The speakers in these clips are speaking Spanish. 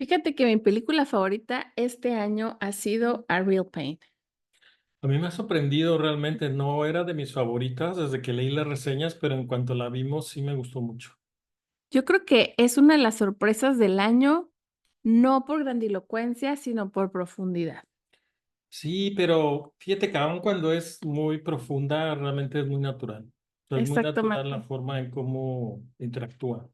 Fíjate que mi película favorita este año ha sido A Real Pain. A mí me ha sorprendido realmente, no era de mis favoritas desde que leí las reseñas, pero en cuanto la vimos sí me gustó mucho. Yo creo que es una de las sorpresas del año, no por grandilocuencia, sino por profundidad. Sí, pero fíjate que aun cuando es muy profunda, realmente es muy natural. O sea, es muy natural la Exactamente. forma en cómo interactúa.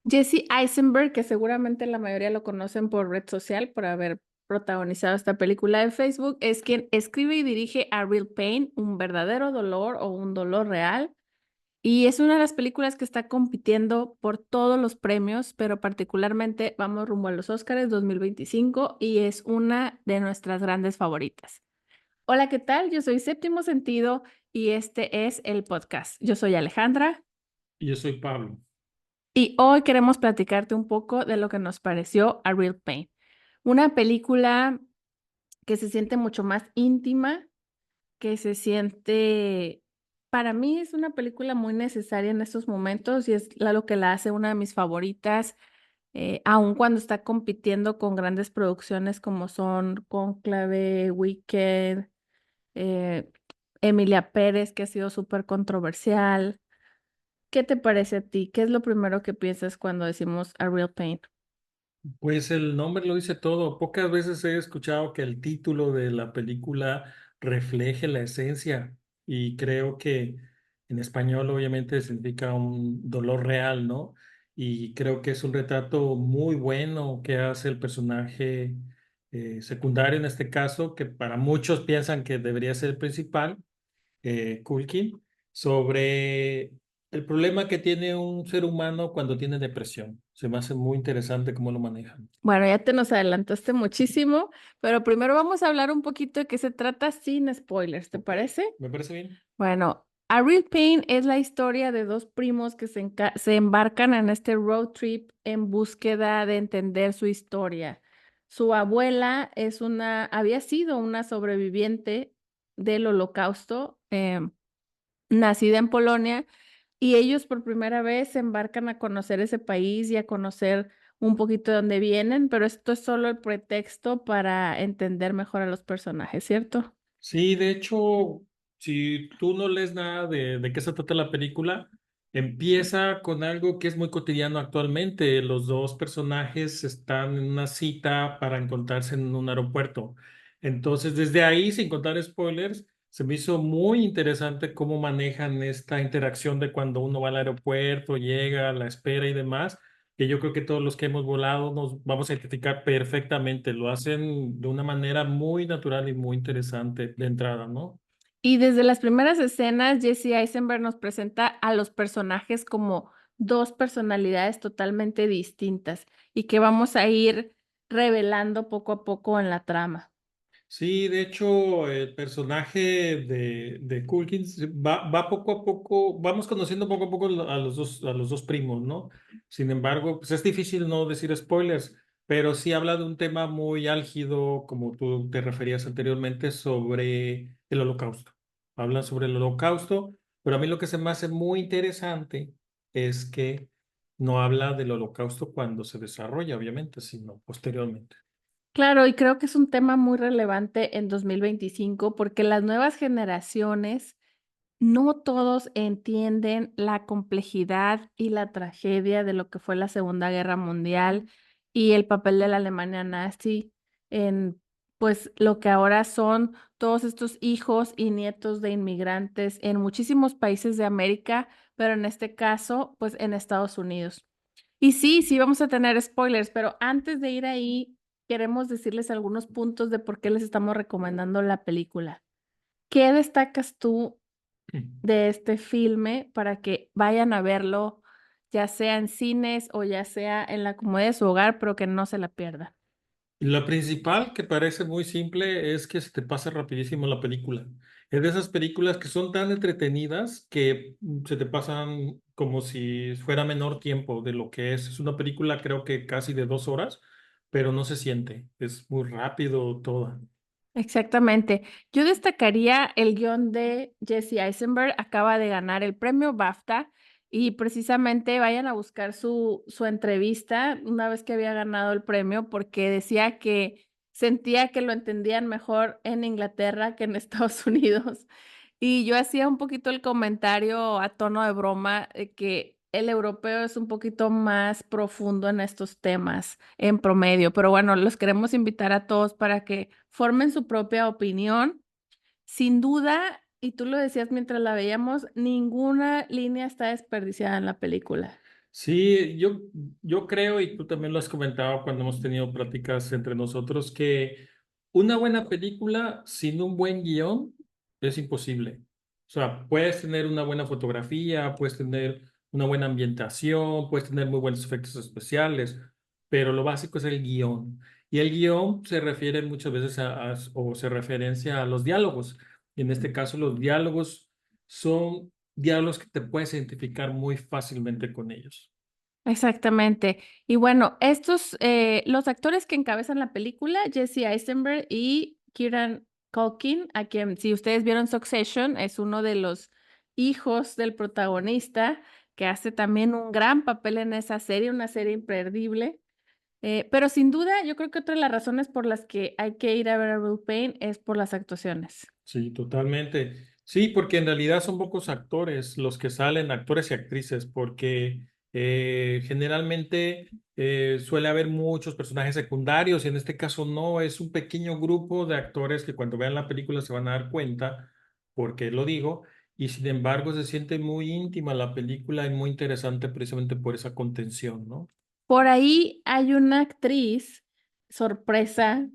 Jesse Eisenberg, que seguramente la mayoría lo conocen por red social, por haber protagonizado esta película de Facebook, es quien escribe y dirige A Real Pain, un verdadero dolor o un dolor real. Y es una de las películas que está compitiendo por todos los premios, pero particularmente vamos rumbo a los Óscares 2025 y es una de nuestras grandes favoritas. Hola, ¿qué tal? Yo soy Séptimo Sentido y este es el podcast. Yo soy Alejandra Y yo soy Pablo. y hoy queremos platicarte un poco de lo que nos pareció A Real Pain. Una película que se siente mucho más íntima, que se siente, para mí es una película muy necesaria en estos momentos y es lo que la hace una de mis favoritas, aun cuando está compitiendo con grandes producciones como son Cónclave, Wicked, eh, Emilia Pérez, que ha sido súper controversial. ¿Qué te parece a ti? ¿Qué es lo primero que piensas cuando decimos A Real Pain? Pues el nombre lo dice todo. Pocas veces he escuchado que el título de la película refleje la esencia y creo que en español obviamente significa un dolor real, ¿no? Y creo que es un retrato muy bueno que hace el personaje secundario en este caso, que para muchos piensan que debería ser el principal, Culkin, sobre el problema que tiene un ser humano cuando tiene depresión. Se me hace muy interesante cómo lo manejan. Bueno, ya te nos adelantaste muchísimo, pero primero vamos a hablar un poquito de qué se trata sin spoilers, ¿te Ok, parece? me parece bien. Bueno, A Real Pain es la historia de dos primos que se embarcan en este road trip en búsqueda de entender su historia. Su abuela había sido una sobreviviente del Holocausto, nacida en Polonia, y ellos por primera vez se embarcan a conocer ese país y a conocer un poquito de dónde vienen, pero esto es solo el pretexto para entender mejor a los personajes, ¿cierto? Sí, de hecho, si tú no lees nada de qué se trata la película, empieza con algo que es muy cotidiano actualmente. Los dos personajes están en una cita para encontrarse en un aeropuerto. Entonces, desde ahí, sin contar spoilers, se me hizo muy interesante cómo manejan esta interacción de cuando uno va al aeropuerto, llega, la espera y demás, que yo creo que todos los que hemos volado nos vamos a identificar perfectamente. Lo hacen de una manera muy natural y muy interesante de entrada, ¿no? Y desde las primeras escenas, Jesse Eisenberg nos presenta a los personajes como dos personalidades totalmente distintas y que vamos a ir revelando poco a poco en la trama. Sí, de hecho, el personaje de Culkin va poco a poco, vamos conociendo poco a poco a los dos primos, ¿no? Sin embargo, pues es difícil no decir spoilers, pero sí habla de un tema muy álgido, como tú te referías anteriormente, sobre el holocausto. Habla sobre el holocausto, pero a mí lo que se me hace muy interesante es que no habla del holocausto cuando se desarrolla, obviamente, sino posteriormente. Claro, y creo que es un tema muy relevante en 2025 porque las nuevas generaciones no todos entienden la complejidad y la tragedia de lo que fue la Segunda Guerra Mundial y el papel de la Alemania nazi en, pues, lo que ahora son todos estos hijos y nietos de inmigrantes en muchísimos países de América, pero en este caso, pues, en Estados Unidos. Y sí, sí, vamos a tener spoilers, pero antes de ir ahí, queremos decirles algunos puntos de por qué les estamos recomendando la película. ¿Qué destacas tú de este filme para que vayan a verlo, ya sea en cines o ya sea en la comodidad de su hogar, pero que no se la pierdan? Lo principal, que parece muy simple, es que se te pasa rapidísimo la película. Es de esas películas que son tan entretenidas que se te pasan como si fuera menor tiempo de lo que es. Es una película creo que casi de 2 horas, pero no se siente. Es muy rápido toda. Exactamente. Yo destacaría el guión de Jesse Eisenberg, acaba de ganar el premio BAFTA y precisamente vayan a buscar su entrevista una vez que había ganado el premio, porque decía que sentía que lo entendían mejor en Inglaterra que en Estados Unidos. Y yo hacía un poquito el comentario a tono de broma de que el europeo es un poquito más profundo en estos temas en promedio, pero bueno, los queremos invitar a todos para que formen su propia opinión. Sin duda, y tú lo decías mientras la veíamos, ninguna línea está desperdiciada en la película. Sí, yo creo, y tú también lo has comentado cuando hemos tenido pláticas entre nosotros, que una buena película sin un buen guión es imposible. O sea, puedes tener una buena fotografía, puedes tener una buena ambientación, puedes tener muy buenos efectos especiales, pero lo básico es el guión. Y el guión se refiere muchas veces o se referencia a los diálogos. Y en este caso, los diálogos son diálogos que te puedes identificar muy fácilmente con ellos. Exactamente. Y bueno, estos, los actores que encabezan la película, Jesse Eisenberg y Kieran Culkin, a quien, si ustedes vieron Succession, es uno de los hijos del protagonista, que hace también un gran papel en esa serie, una serie imperdible. Pero sin duda, yo creo que otra de las razones por las que hay que ir a ver a Will Payne es por las actuaciones. Sí, totalmente. Sí, porque en realidad son pocos actores los que salen, actores y actrices, porque generalmente suele haber muchos personajes secundarios y en este caso no, es un pequeño grupo de actores que cuando vean la película se van a dar cuenta, porque lo digo, y sin embargo se siente muy íntima la película y muy interesante precisamente por esa contención, ¿no? Por ahí hay una actriz sorpresa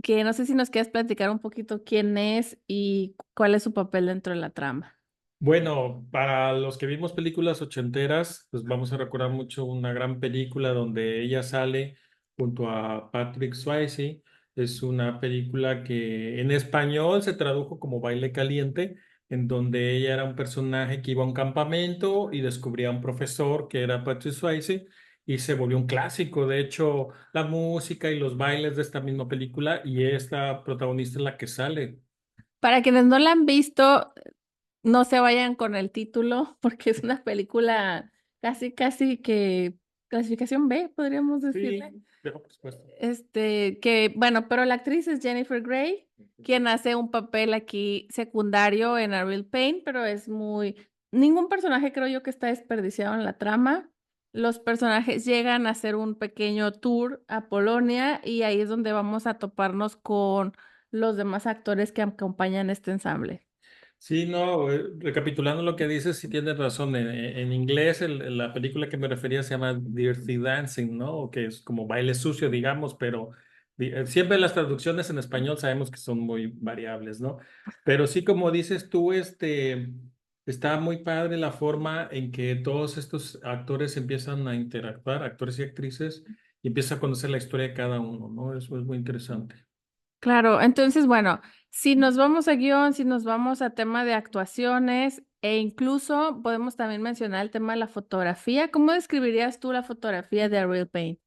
que no sé si nos quieres platicar un poquito quién es y cuál es su papel dentro de la trama. Bueno, para los que vimos películas ochenteras, pues vamos a recordar mucho una gran película donde ella sale junto a Patrick Swayze. Es una película que en español se tradujo como Baile Caliente, en donde ella era un personaje que iba a un campamento y descubría a un profesor que era Patrick Swayze y se volvió un clásico. De hecho, la música y los bailes de esta misma película y esta protagonista es la que sale. Para quienes no la han visto, no se vayan con el título porque es una película casi que clasificación B, podríamos decirle. Sí, pero por supuesto. Que, bueno, pero la actriz es Jennifer Grey, quien hace un papel aquí secundario en A Real Pain, pero es muy... Ningún personaje creo yo que está desperdiciado en la trama. Los personajes llegan a hacer un pequeño tour a Polonia y ahí es donde vamos a toparnos con los demás actores que acompañan este ensamble. Sí, no, recapitulando lo que dices, sí tienes razón. En inglés, la película que me refería se llama Dirty Dancing, ¿no? O que es como baile sucio, digamos, pero siempre las traducciones en español sabemos que son muy variables, ¿no? Pero sí, como dices tú, está muy padre la forma en que todos estos actores empiezan a interactuar, actores y actrices, y empiezan a conocer la historia de cada uno, ¿no? Eso es muy interesante. Claro, entonces, bueno, si nos vamos a guión, si nos vamos a tema de actuaciones e incluso podemos también mencionar el tema de la fotografía, ¿cómo describirías tú la fotografía de A Real Pain?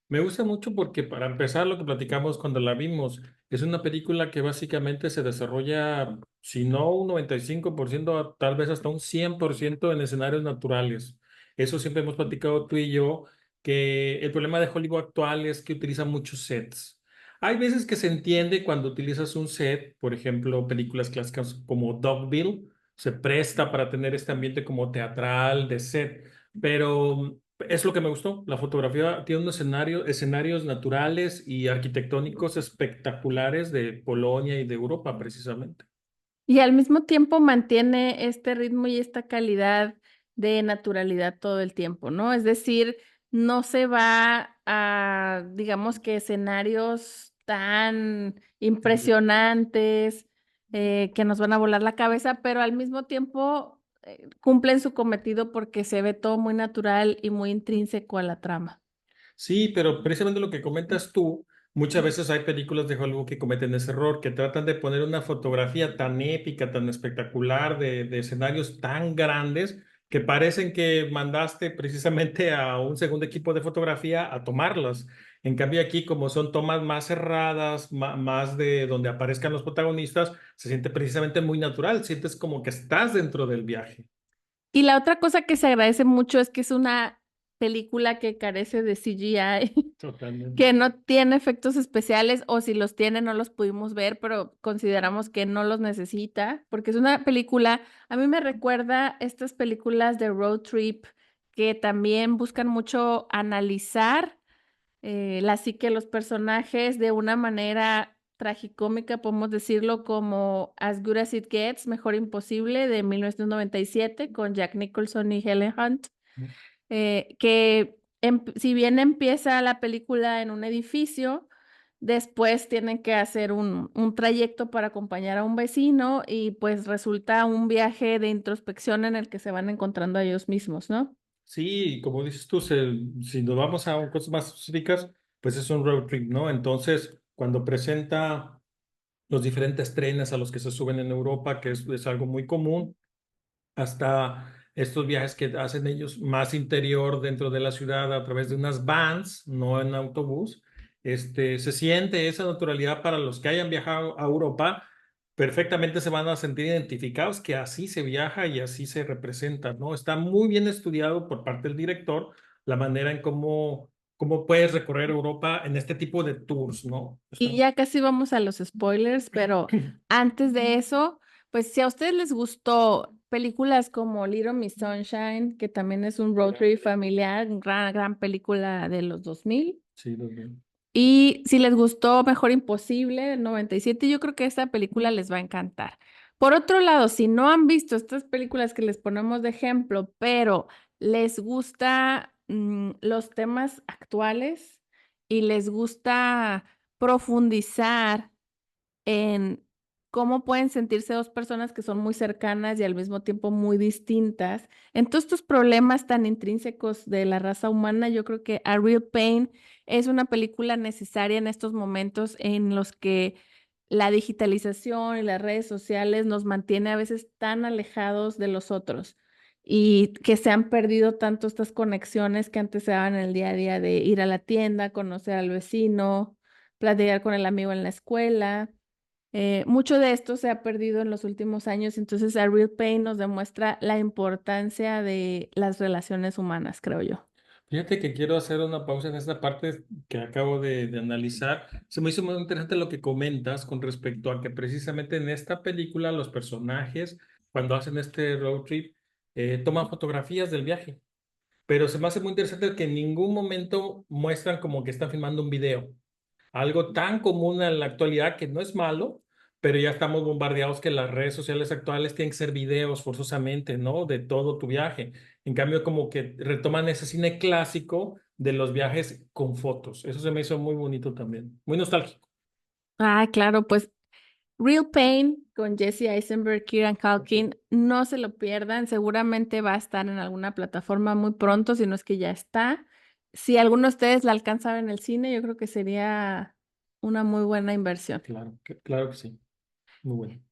Me gusta mucho porque para empezar lo que platicamos cuando la vimos, es una película que básicamente se desarrolla, si no un 95%, tal vez hasta un 100% en escenarios naturales. Eso siempre hemos platicado tú y yo, que el problema de Hollywood actual es que utiliza muchos sets. Hay veces que se entiende cuando utilizas un set, por ejemplo, películas clásicas como Dogville, se presta para tener este ambiente como teatral de set, pero es lo que me gustó. La fotografía tiene unos escenarios naturales y arquitectónicos espectaculares de Polonia y de Europa, precisamente. Y al mismo tiempo mantiene este ritmo y esta calidad de naturalidad todo el tiempo, ¿no? Es decir, no se va a, digamos que escenarios tan impresionantes que nos van a volar la cabeza, pero al mismo tiempo cumplen su cometido porque se ve todo muy natural y muy intrínseco a la trama. Sí, pero precisamente lo que comentas tú, muchas veces hay películas de Hollywood que cometen ese error, que tratan de poner una fotografía tan épica, tan espectacular, de escenarios tan grandes, que parecen que mandaste precisamente a un segundo equipo de fotografía a tomarlas. En cambio aquí, como son tomas más cerradas, más de donde aparezcan los protagonistas, se siente precisamente muy natural, sientes como que estás dentro del viaje. Y la otra cosa que se agradece mucho es que es una película que carece de CGI, Totalmente. que no tiene efectos especiales o si los tiene no los pudimos ver, pero consideramos que no los necesita, porque es una película, a mí me recuerda estas películas de road trip que también buscan mucho analizar la psique de los personajes de una manera tragicómica, podemos decirlo como As Good as It Gets, Mejor Imposible, de 1997, con Jack Nicholson y Helen Hunt, que si bien empieza la película en un edificio, después tienen que hacer un trayecto para acompañar a un vecino y pues resulta un viaje de introspección en el que se van encontrando a ellos mismos, ¿no? Sí, como dices tú, si nos vamos a cosas más específicas, pues es un road trip, ¿no? Entonces, cuando presenta los diferentes trenes a los que se suben en Europa, que es algo muy común, hasta estos viajes que hacen ellos más interior dentro de la ciudad a través de unas vans, no en autobús. Se siente esa naturalidad para los que hayan viajado a Europa, perfectamente se van a sentir identificados que así se viaja y así se representa, ¿no? Está muy bien estudiado por parte del director la manera en cómo puedes recorrer Europa en este tipo de tours, ¿no? Y Está... ya casi vamos a los spoilers, pero antes de eso, pues si a ustedes les gustó películas como Little Miss Sunshine, que también es un road trip familiar, gran película de los 2000, Sí, los veo. y si les gustó Mejor Imposible del 97, yo creo que esta película les va a encantar. Por otro lado, si no han visto estas películas que les ponemos de ejemplo, pero les gusta los temas actuales y les gusta profundizar en cómo pueden sentirse dos personas que son muy cercanas y al mismo tiempo muy distintas. En todos estos problemas tan intrínsecos de la raza humana, yo creo que A Real Pain es una película necesaria en estos momentos en los que la digitalización y las redes sociales nos mantiene a veces tan alejados de los otros y que se han perdido tanto estas conexiones que antes se daban en el día a día de ir a la tienda, conocer al vecino, platicar con el amigo en la escuela. Mucho de esto se ha perdido en los últimos años, entonces A Real Pain nos demuestra la importancia de las relaciones humanas, creo yo. Fíjate que quiero hacer una pausa en esta parte que acabo de analizar. Se me hizo muy interesante lo que comentas con respecto a que precisamente en esta película los personajes, cuando hacen este road trip, toman fotografías del viaje. Pero se me hace muy interesante que en ningún momento muestran como que están filmando un video. Algo tan común en la actualidad que no es malo, pero ya estamos bombardeados que las redes sociales actuales tienen que ser videos forzosamente, ¿no? De todo tu viaje. En cambio, como que retoman ese cine clásico de los viajes con fotos. Eso se me hizo muy bonito también, muy nostálgico. Ah, claro, pues Real Pain con Jesse Eisenberg, Kieran Culkin, no se lo pierdan, seguramente va a estar en alguna plataforma muy pronto, si no es que ya está. Si alguno de ustedes la alcanza a ver en el cine, yo creo que sería una muy buena inversión. Claro que sí, muy bueno.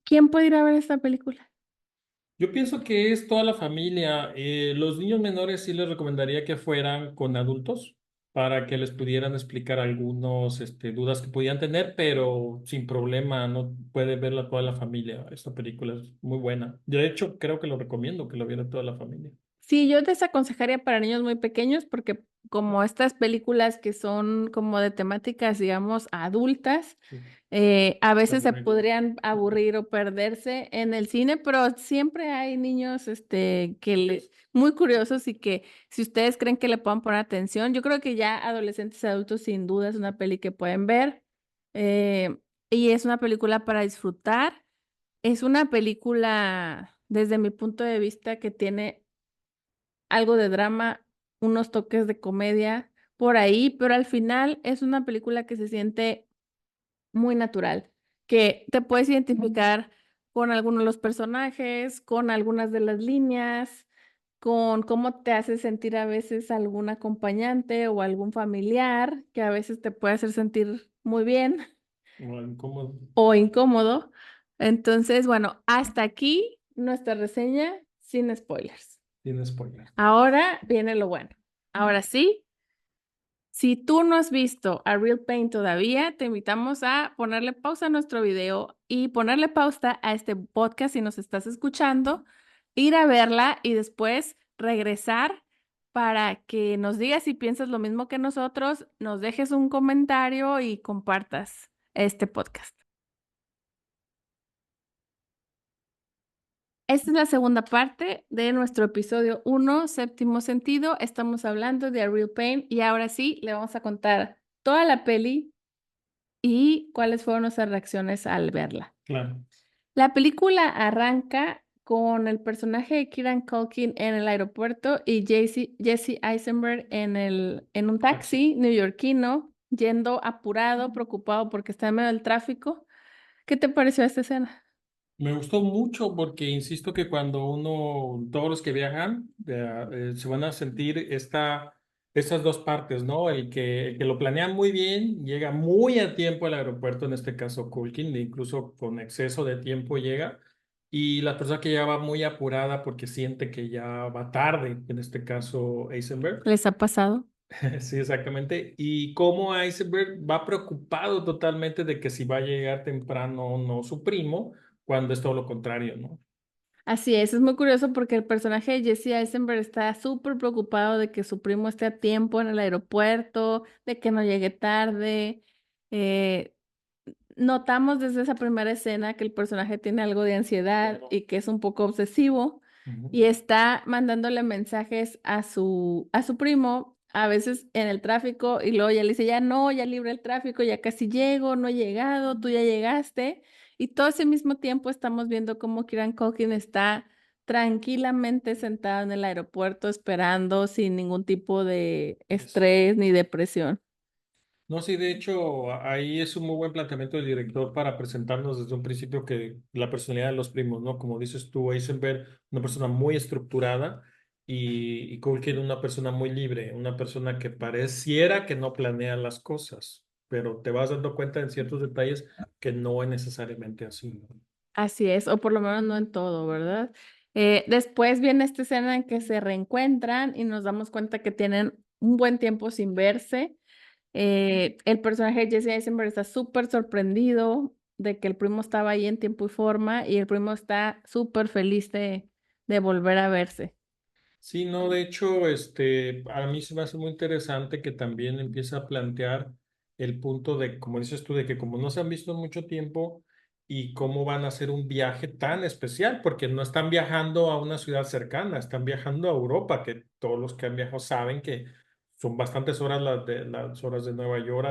¿Quién puede ir a ver esta película? Yo pienso que es toda la familia. Los niños menores sí les recomendaría que fueran con adultos para que les pudieran explicar algunos dudas que podían tener, pero sin problema, no puede verla toda la familia. Esta película es muy buena. De hecho, creo que lo recomiendo que lo viera toda la familia. Sí, yo desaconsejaría para niños muy pequeños porque como estas películas que son como de temáticas, digamos, adultas, Sí, a se veces se aburren. podrían aburrir o perderse en el cine, pero siempre hay niños, muy curiosos y que si ustedes creen que le puedan poner atención, yo creo que ya adolescentes y adultos sin duda es una peli que pueden ver, eh, y es una película para disfrutar. Es una película, desde mi punto de vista, que tiene algo de drama, unos toques de comedia por ahí, pero al final es una película que se siente muy natural, que te puedes identificar con algunos de los personajes, con algunas de las líneas, con cómo te hace sentir a veces algún acompañante o algún familiar que a veces te puede hacer sentir muy bien Bueno, como o incómodo. Entonces, bueno, hasta aquí nuestra reseña sin spoilers. tiene spoiler. Ahora viene lo bueno. Ahora sí, si tú no has visto a Real Pain todavía, te invitamos a ponerle pausa a nuestro video y ponerle pausa a este podcast si nos estás escuchando. ir a verla y después regresar para que nos digas si piensas lo mismo que nosotros, nos dejes un comentario y compartas este podcast. Esta es la segunda parte de nuestro episodio 1, Séptimo Sentido. Estamos hablando de A Real Pain y ahora sí le vamos a contar toda la peli y cuáles fueron nuestras reacciones al verla. Claro. La película arranca con el personaje de Kieran Culkin en el aeropuerto y Jesse Eisenberg en un taxi neoyorquino, yendo apurado, preocupado porque está en medio del tráfico. ¿Qué te pareció esta escena? Me gustó mucho porque insisto que cuando todos los que viajan, se van a sentir estas dos partes, ¿no? El que lo planea muy bien, llega muy a tiempo al aeropuerto, en este caso Culkin, incluso con exceso de tiempo llega, y la persona que ya va muy apurada porque siente que ya va tarde, en este caso Eisenberg. ¿Les ha pasado? Sí, exactamente. Y cómo Iceberg va preocupado totalmente de que si va a llegar temprano o no su primo, cuando es todo lo contrario, ¿no? Así es muy curioso porque el personaje de Jesse Eisenberg está súper preocupado de que su primo esté a tiempo en el aeropuerto, de que no llegue tarde. Eh, Notamos desde esa primera escena que el personaje tiene algo de ansiedad y que es un poco obsesivo Ujú. y está mandándole mensajes a su primo, a veces en el tráfico, y luego ya le dice, ya no, ya libre el tráfico, ya casi llego, no he llegado, tú ya llegaste. Y todo ese mismo tiempo estamos viendo cómo Kieran Culkin está tranquilamente sentado en el aeropuerto esperando sin ningún tipo de Yes. estrés ni depresión. No, sí, de hecho, ahí es un muy buen planteamiento del director para presentarnos desde un principio que la personalidad de los primos, ¿no? Como dices tú, Eisenberg, una persona muy estructurada y Culkin una persona muy libre, una persona que pareciera que no planea las cosas, pero te vas dando cuenta en ciertos detalles que no es necesariamente así, ¿no? Así es, o por lo menos no en todo, ¿verdad? Después viene esta escena en que se reencuentran y nos damos cuenta que tienen un buen tiempo sin verse. El personaje de Jesse Eisenberg está súper sorprendido de que el primo estaba ahí en tiempo y forma y el primo está súper feliz de volver a verse. Sí, no, de hecho, a mí se me hace muy interesante que también empieza a plantear el punto de, como dices tú, de que como no se han visto en mucho tiempo y cómo van a hacer un viaje tan especial, porque no están viajando a una ciudad cercana, están viajando a Europa, que todos los que han viajado saben que son bastantes horas las horas de Nueva York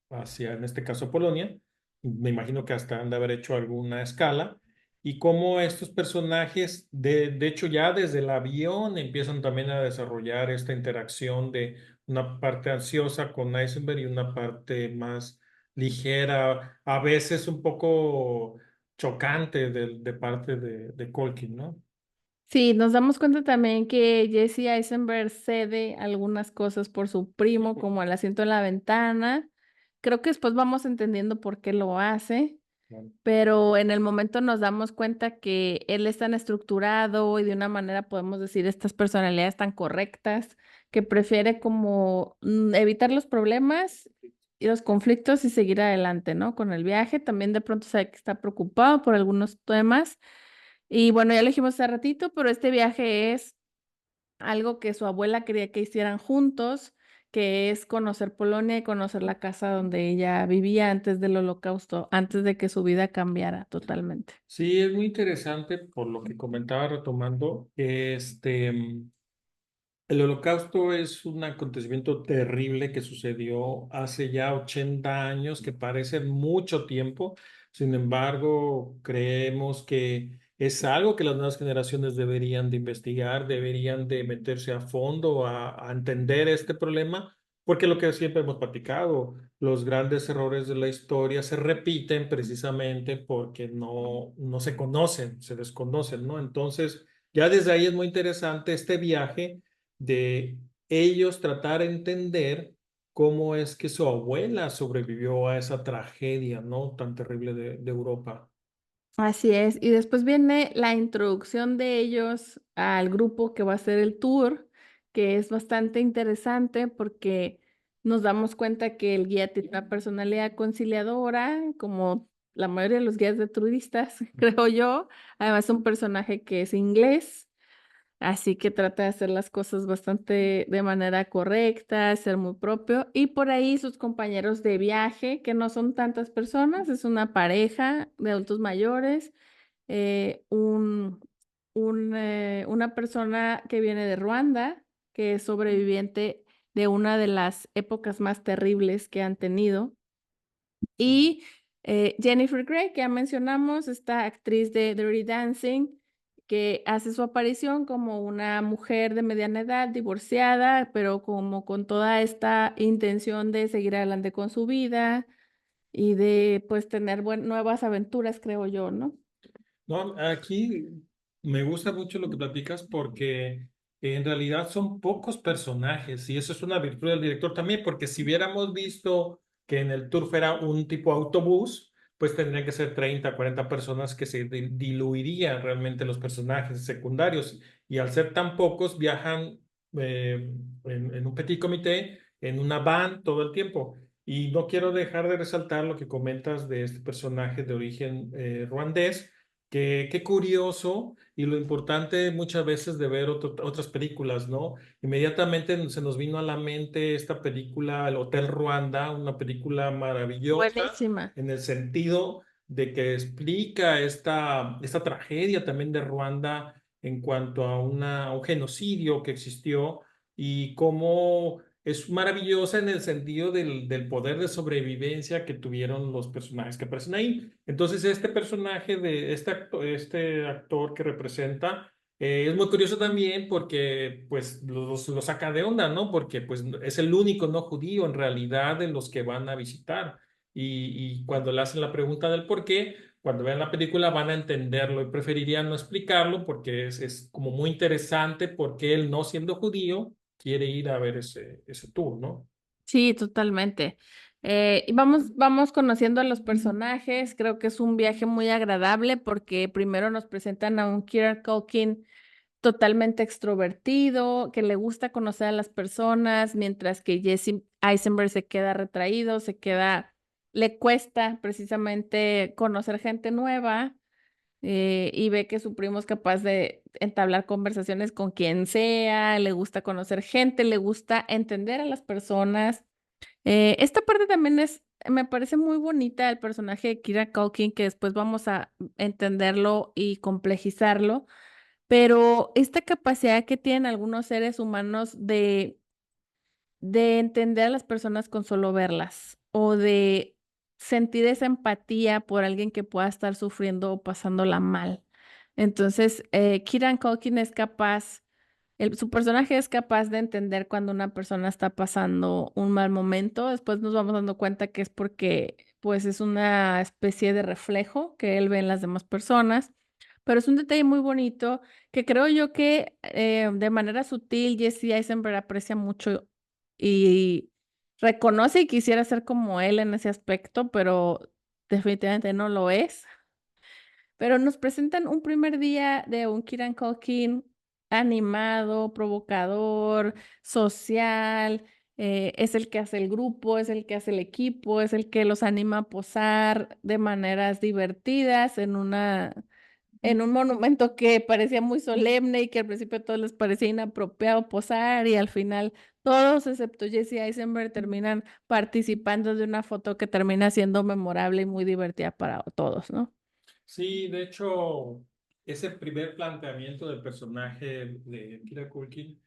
hacia, en este caso, Polonia. Me imagino que hasta han de haber hecho alguna escala y cómo estos personajes, de hecho ya desde el avión empiezan también a desarrollar esta interacción de una parte ansiosa con Eisenberg y una parte más ligera, a veces un poco chocante de parte de Colkin, ¿no? Sí, nos damos cuenta también que Jesse Eisenberg cede algunas cosas por su primo, como el asiento en la ventana. Creo que después vamos entendiendo por qué lo hace. Claro. Pero en el momento nos damos cuenta que él es tan estructurado y de una manera podemos decir estas personalidades tan correctas que prefiere como evitar los problemas y los conflictos y seguir adelante, ¿no? Con el viaje también de pronto sabe que está preocupado por algunos temas y bueno, ya lo dijimos hace ratito, pero este viaje es algo que su abuela quería que hicieran juntos, que es conocer Polonia y conocer la casa donde ella vivía antes del Holocausto, antes de que su vida cambiara totalmente. Sí, es muy interesante por lo que comentaba retomando, el Holocausto es un acontecimiento terrible que sucedió hace ya 80 años, que parece mucho tiempo. Sin embargo, creemos que es algo que las nuevas generaciones deberían de investigar, deberían de meterse a fondo a entender este problema, porque lo que siempre hemos platicado, los grandes errores de la historia se repiten precisamente porque no se conocen, se desconocen, ¿no? Entonces, ya desde ahí es muy interesante este viaje de ellos tratar de entender cómo es que su abuela sobrevivió a esa tragedia, ¿no? Tan terrible de Europa. Así es. Y después viene la introducción de ellos al grupo que va a hacer el tour, que es bastante interesante porque nos damos cuenta que el guía tiene una personalidad conciliadora, como la mayoría de los guías de turistas, creo yo. Además, es un personaje que es inglés, así que trata de hacer las cosas bastante de manera correcta, ser muy propio. Y por ahí sus compañeros de viaje, que no son tantas personas, es una pareja de adultos mayores, eh, un, una persona que viene de Ruanda, que es sobreviviente de una de las épocas más terribles que han tenido. Y Jennifer Grey, que ya mencionamos, esta actriz de Dirty Dancing, que hace su aparición como una mujer de mediana edad, divorciada, pero como con toda esta intención de seguir adelante con su vida y de pues tener nuevas aventuras, creo yo, ¿no? No, aquí me gusta mucho lo que platicas porque en realidad son pocos personajes y eso es una virtud del director también, porque si hubiéramos visto que en el tour fuera un tipo autobús, pues tendrían que ser 30, 40 personas que se diluirían realmente los personajes secundarios y al ser tan pocos viajan en un petit comité, en una van todo el tiempo. Y no quiero dejar de resaltar lo que comentas de este personaje de origen ruandés. Qué curioso y lo importante muchas veces de ver otras películas, ¿no? Inmediatamente se nos vino a la mente esta película, El Hotel Ruanda, una película maravillosa Buenísima. en el sentido de que explica esta tragedia también de Ruanda en cuanto a un genocidio que existió y cómo es maravillosa en el sentido del poder de sobrevivencia que tuvieron los personajes que aparecen ahí. Entonces, este personaje de este actor que representa es muy curioso también porque pues lo saca de onda, ¿no? Porque pues es el único no judío en realidad de los que van a visitar. Y cuando le hacen la pregunta del por qué, cuando vean la película van a entenderlo y preferiría no explicarlo porque es como muy interesante porque él no siendo judío quiere ir a ver ese tour, ¿no? Sí, totalmente. Y vamos conociendo a los personajes. Creo que es un viaje muy agradable porque primero nos presentan a un Kieran Culkin totalmente extrovertido, que le gusta conocer a las personas, mientras que Jesse Eisenberg se queda retraído, le cuesta precisamente conocer gente nueva, y ve que su primo es capaz de entablar conversaciones con quien sea, le gusta conocer gente, le gusta entender a las personas. Esta parte también me parece muy bonita el personaje de Kira Culkin, que después vamos a entenderlo y complejizarlo, pero esta capacidad que tienen algunos seres humanos de entender a las personas con solo verlas o de sentir esa empatía por alguien que pueda estar sufriendo o pasándola mal. Entonces, Kieran Culkin es capaz, su personaje es capaz de entender cuando una persona está pasando un mal momento. Después nos vamos dando cuenta que es porque, pues, es una especie de reflejo que él ve en las demás personas. Pero es un detalle muy bonito que creo yo que de manera sutil Jesse Eisenberg aprecia mucho y reconoce y quisiera ser como él en ese aspecto, pero definitivamente no lo es. Pero nos presentan un primer día de un Kieran Culkin animado, provocador, social, es el que hace el grupo, es el que hace el equipo, es el que los anima a posar de maneras divertidas en un monumento que parecía muy solemne y que al principio a todos les parecía inapropiado posar y al final todos, excepto Jesse Eisenberg, terminan participando de una foto que termina siendo memorable y muy divertida para todos, ¿no? Sí, de hecho, ese primer planteamiento del personaje de Kira Culkin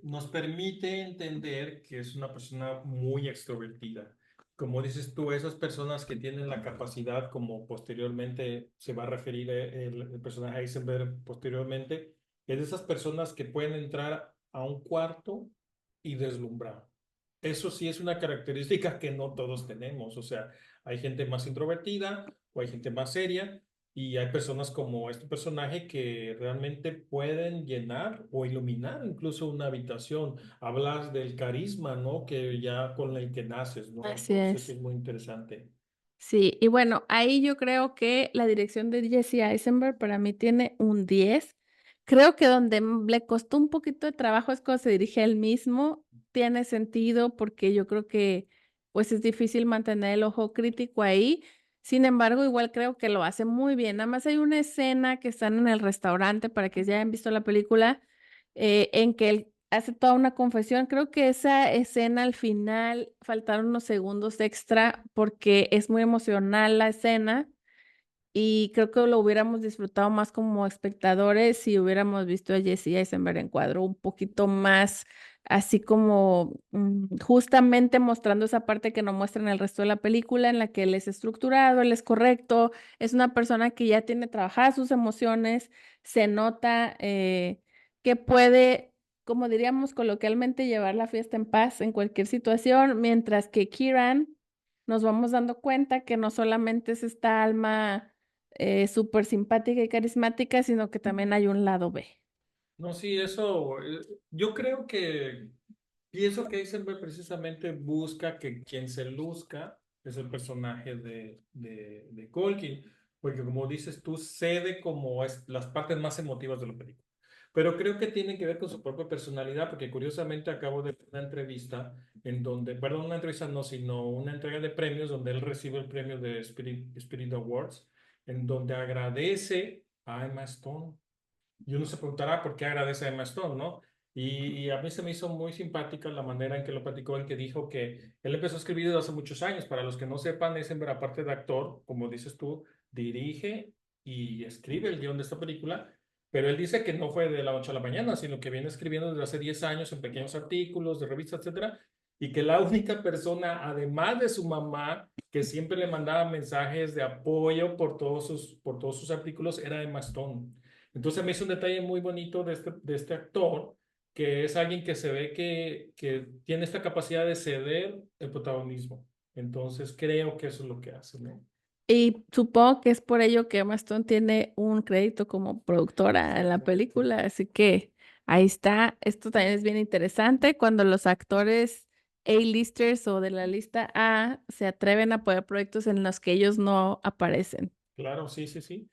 nos permite entender que es una persona muy extrovertida. Como dices tú, esas personas que tienen la capacidad, como posteriormente se va a referir el personaje Heisenberg posteriormente, es de esas personas que pueden entrar a un cuarto y deslumbrar. Eso sí es una característica que no todos tenemos. O sea, hay gente más introvertida o hay gente más seria y hay personas como este personaje que realmente pueden llenar o iluminar incluso una habitación. Hablas del carisma, ¿no? Que ya con el que naces, ¿no? Así Entonces es. es muy interesante. Sí, y bueno, ahí yo creo que la dirección de Jesse Eisenberg para mí tiene un 10. Creo que donde le costó un poquito de trabajo es cuando se dirige a él mismo. Tiene sentido porque yo creo que pues es difícil mantener el ojo crítico ahí, Sin embargo, igual creo que lo hace muy bien. Nada más hay una escena que están en el restaurante, para que ya hayan visto la película, en que él hace toda una confesión. Creo que esa escena al final faltaron unos segundos extra porque es muy emocional la escena. Y creo que lo hubiéramos disfrutado más como espectadores si hubiéramos visto a Jesse Eisenberg en cuadro un poquito más, así como justamente mostrando esa parte que no muestra en el resto de la película, en la que él es estructurado, él es correcto, es una persona que ya tiene trabajadas sus emociones, se nota que puede, como diríamos coloquialmente, llevar la fiesta en paz en cualquier situación, mientras que Kieran nos vamos dando cuenta que no solamente es esta alma súper simpática y carismática, sino que también hay un lado B. No, sí, eso, yo creo que pienso que Eisenberg precisamente busca que quien se luzca es el personaje de Culkin, porque como dices tú, cede como es, las partes más emotivas de la película. Pero creo que tiene que ver con su propia personalidad, porque curiosamente acabo de ver una entrevista en donde, perdón, una entrevista no, sino una entrega de premios donde él recibe el premio de Spirit Awards, en donde agradece a Emma Stone y uno se preguntará por qué agradece a Emma Stone, ¿no? Y a mí se me hizo muy simpática la manera en que lo platicó, en que dijo que él empezó a escribir desde hace muchos años. Para los que no sepan, Eisenberg, aparte de actor, como dices tú, dirige y escribe el guión de esta película, pero él dice que no fue de la noche a la mañana, sino que viene escribiendo desde hace 10 años en pequeños artículos de revistas, etcétera, y que la única persona, además de su mamá, que siempre le mandaba mensajes de apoyo por todos sus artículos, era Emma Stone. Entonces me hizo un detalle muy bonito de este actor, que es alguien que se ve que tiene esta capacidad de ceder el protagonismo. Entonces creo que eso es lo que hace, ¿no? Y supongo que es por ello que Emma Stone tiene un crédito como productora en la Exactamente. película, así que ahí está. Esto también es bien interesante cuando los actores A-listers o de la lista A se atreven a apoyar proyectos en los que ellos no aparecen. Claro, sí, sí, sí.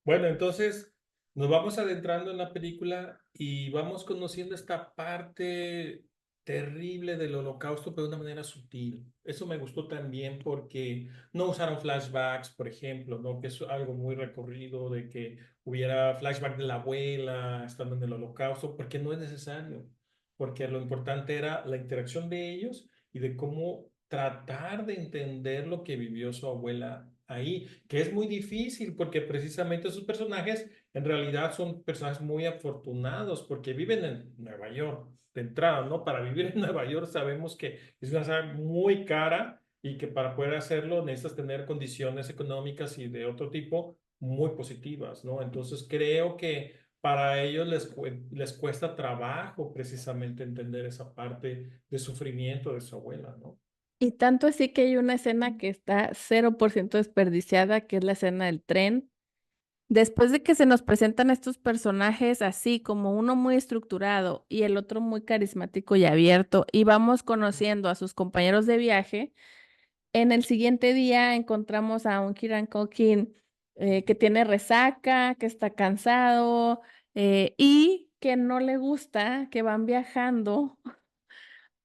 Bueno, entonces nos vamos adentrando en la película y vamos conociendo esta parte terrible del holocausto, pero de una manera sutil. Eso me gustó también porque no usaron flashbacks, por ejemplo, ¿no? Que es algo muy recorrido de que hubiera flashback de la abuela estando en el holocausto, porque no es necesario, porque lo importante era la interacción de ellos y de cómo tratar de entender lo que vivió su abuela ahí, que es muy difícil porque precisamente esos personajes en realidad son personajes muy afortunados porque viven en Nueva York de entrada, ¿no? Para vivir en Nueva York sabemos que es una ciudad muy cara y que para poder hacerlo necesitas tener condiciones económicas y de otro tipo muy positivas, ¿no? Entonces creo que para ellos les cuesta trabajo precisamente entender esa parte de sufrimiento de su abuela, ¿no? Y tanto así que hay una escena que está 0% desperdiciada, que es la escena del tren. Después de que se nos presentan estos personajes así, como uno muy estructurado y el otro muy carismático y abierto, y vamos conociendo a sus compañeros de viaje, en el siguiente día encontramos a un Kieran Culkin que tiene resaca, que está cansado y que no le gusta que van viajando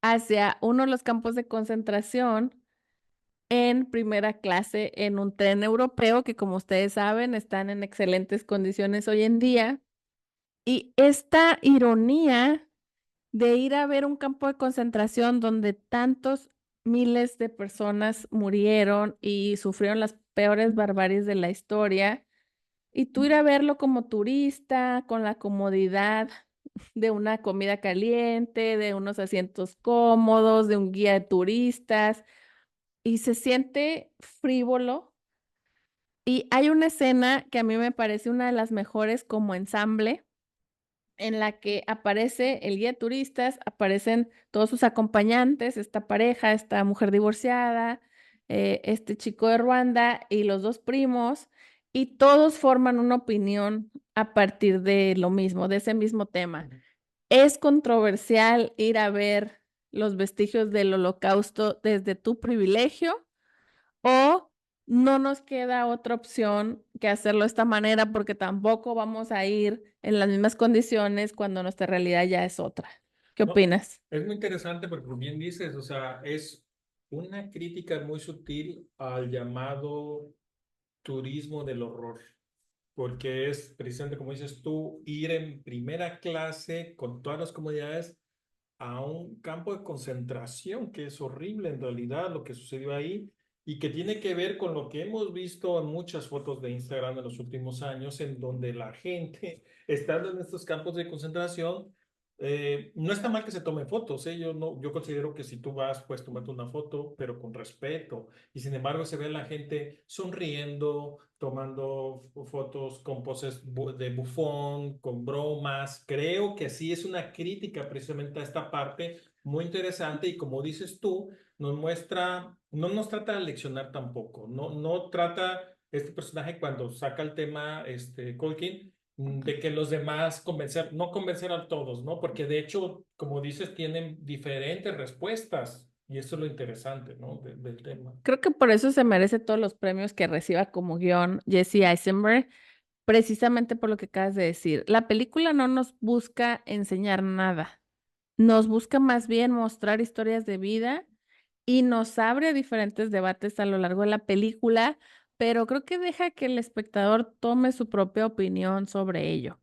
hacia uno de los campos de concentración en primera clase en un tren europeo que, como ustedes saben, están en excelentes condiciones hoy en día. Y esta ironía de ir a ver un campo de concentración donde tantos miles de personas murieron y sufrieron las peores barbaries de la historia, y tú ir a verlo como turista, con la comodidad de una comida caliente, de unos asientos cómodos, de un guía de turistas, y se siente frívolo. Y hay una escena que a mí me parece una de las mejores como ensamble, en la que aparece el guía de turistas, aparecen todos sus acompañantes, esta pareja, esta mujer divorciada, este chico de Ruanda y los dos primos, y todos forman una opinión a partir de lo mismo, de ese mismo tema. Es controversial ir a ver los vestigios del holocausto desde tu privilegio o no nos queda otra opción que hacerlo de esta manera porque tampoco vamos a ir en las mismas condiciones cuando nuestra realidad ya es otra. ¿Qué No, opinas? es muy interesante porque como bien dices, o sea, una crítica muy sutil al llamado turismo del horror, porque es precisamente como dices tú, ir en primera clase con todas las comodidades a un campo de concentración que es horrible en realidad lo que sucedió ahí y que tiene que ver con lo que hemos visto en muchas fotos de Instagram en los últimos años, en donde la gente, estando en estos campos de concentración, no está mal que se tomen fotos, ¿eh? Yo, no, yo considero que si tú vas, pues tomarte una foto, pero con respeto. Y sin embargo, se ve a la gente sonriendo, tomando fotos con poses de bufón, con bromas. Creo que sí es una crítica precisamente a esta parte muy interesante y como dices tú, nos muestra, no nos trata de leccionar tampoco, no, no trata este personaje cuando saca el tema, Culkin, de que los demás convencer, no convencer a todos, ¿no? Porque de hecho, como dices, tienen diferentes respuestas y eso es lo interesante, ¿no? Del tema. Creo que por eso se merece todos los premios que reciba como guión Jesse Eisenberg, precisamente por lo que acabas de decir. La película no nos busca enseñar nada, nos busca más bien mostrar historias de vida y nos abre a diferentes debates a lo largo de la película, pero creo que deja que el espectador tome su propia opinión sobre ello.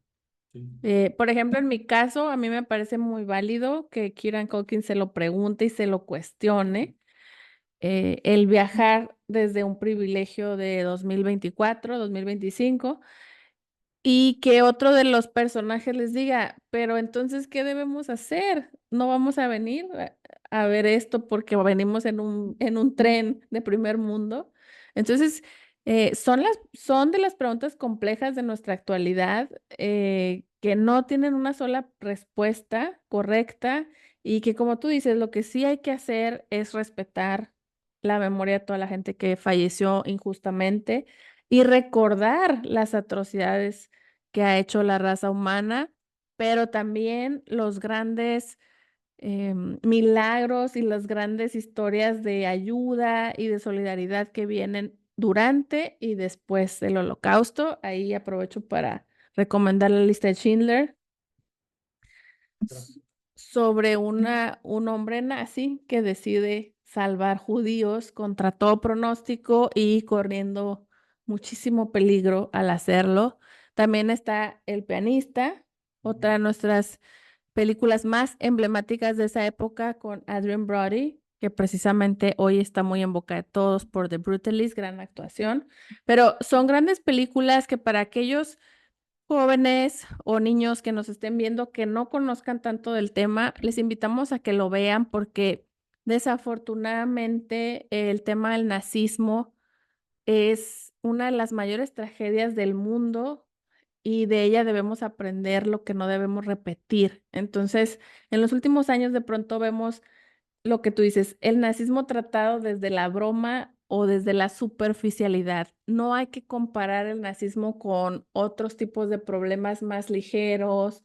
Sí. Por ejemplo, en mi caso, a mí me parece muy válido que Kieran Culkin se lo pregunte y se lo cuestione. El viajar desde un privilegio de 2024, 2025 y que otro de los personajes les diga, pero entonces, ¿qué debemos hacer? No vamos a venir a ver esto porque venimos en un tren de primer mundo. Entonces, son de las preguntas complejas de nuestra actualidad que no tienen una sola respuesta correcta y que, como tú dices, lo que sí hay que hacer es respetar la memoria de toda la gente que falleció injustamente y recordar las atrocidades que ha hecho la raza humana, pero también los grandes milagros y las grandes historias de ayuda y de solidaridad que vienen durante y después del Holocausto. Ahí aprovecho para recomendar la lista de Schindler sobre un hombre nazi que decide salvar judíos contra todo pronóstico y corriendo muchísimo peligro al hacerlo. También está El pianista, otra de nuestras películas más emblemáticas de esa época con Adrien Brody, que precisamente hoy está muy en boca de todos por The Brutalist, gran actuación. Pero son grandes películas que para aquellos jóvenes o niños que nos estén viendo que no conozcan tanto del tema, les invitamos a que lo vean porque desafortunadamente el tema del nazismo es una de las mayores tragedias del mundo y de ella debemos aprender lo que no debemos repetir. Entonces, en los últimos años de pronto vemos lo que tú dices, el nazismo tratado desde la broma o desde la superficialidad. No hay que comparar el nazismo con otros tipos de problemas más ligeros,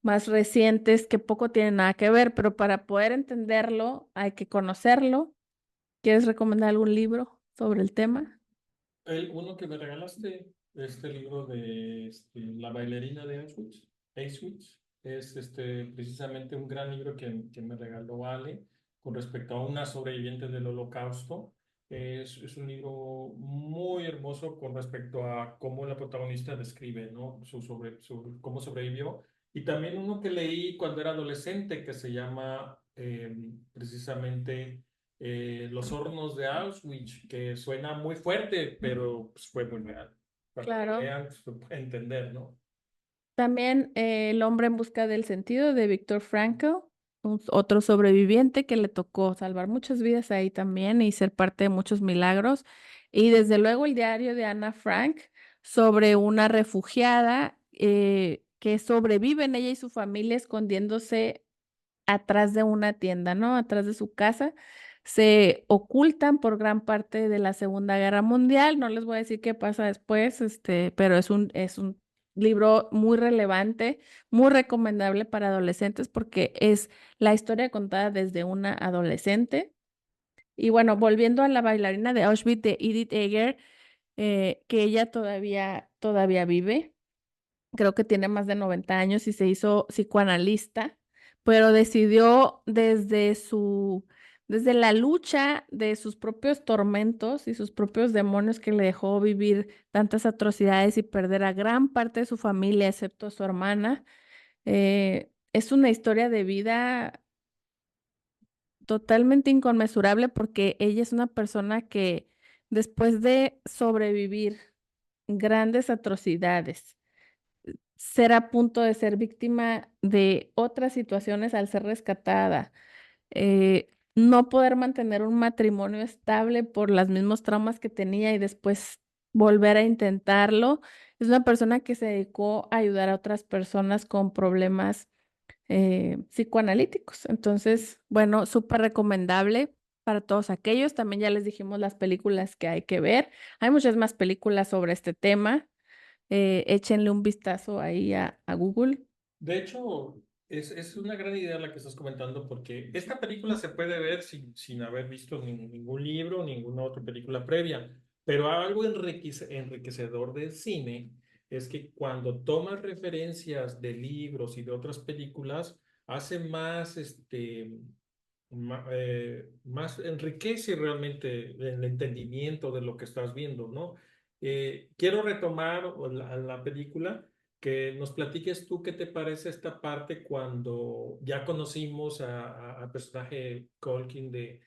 más recientes, que poco tienen nada que ver, pero para poder entenderlo hay que conocerlo. ¿Quieres recomendar algún libro sobre el tema? Uno que me regalaste, este libro de La bailarina de Auschwitz, Auschwitz, es precisamente un gran libro que me regaló Ale con respecto a una sobreviviente del Holocausto. Es un libro muy hermoso con respecto a cómo la protagonista describe, ¿no? Cómo sobrevivió. Y también uno que leí cuando era adolescente que se llama precisamente Los hornos de Auschwitz, que suena muy fuerte, pero pues, fue muy real. Cuando lo Claro. lean, pues, lo pueden entender, ¿no? También El hombre en busca del sentido de Viktor Frankl, otro sobreviviente que le tocó salvar muchas vidas ahí también y ser parte de muchos milagros. Y desde luego el diario de Ana Frank sobre una refugiada que sobrevive en ella y su familia escondiéndose atrás de una tienda, ¿no? Atrás de su casa. Se ocultan por gran parte de la Segunda Guerra Mundial. No les voy a decir qué pasa después, pero es un libro muy relevante, muy recomendable para adolescentes porque es la historia contada desde una adolescente. Y bueno, volviendo a la bailarina de Auschwitz de Edith Eger, que ella todavía vive, creo que tiene más de 90 años y se hizo psicoanalista, pero decidió desde la lucha de sus propios tormentos y sus propios demonios que le dejó vivir tantas atrocidades y perder a gran parte de su familia, excepto a su hermana. Es una historia de vida totalmente inconmensurable porque ella es una persona que después de sobrevivir grandes atrocidades, ser a punto de ser víctima de otras situaciones al ser rescatada, no poder mantener un matrimonio estable por los mismos traumas que tenía y después volver a intentarlo. Es una persona que se dedicó a ayudar a otras personas con problemas psicoanalíticos. Entonces, bueno, súper recomendable para todos aquellos. También ya les dijimos las películas que hay que ver. Hay muchas más películas sobre este tema. Échenle un vistazo ahí a Google. De hecho, es una gran idea la que estás comentando porque esta película se puede ver sin haber visto ningún libro, ninguna otra película previa, pero algo enriquecedor del cine es que cuando tomas referencias de libros y de otras películas, hace más, más enriquece realmente el entendimiento de lo que estás viendo, ¿no? Quiero retomar la película que nos platiques tú qué te parece esta parte cuando ya conocimos al personaje Colkin de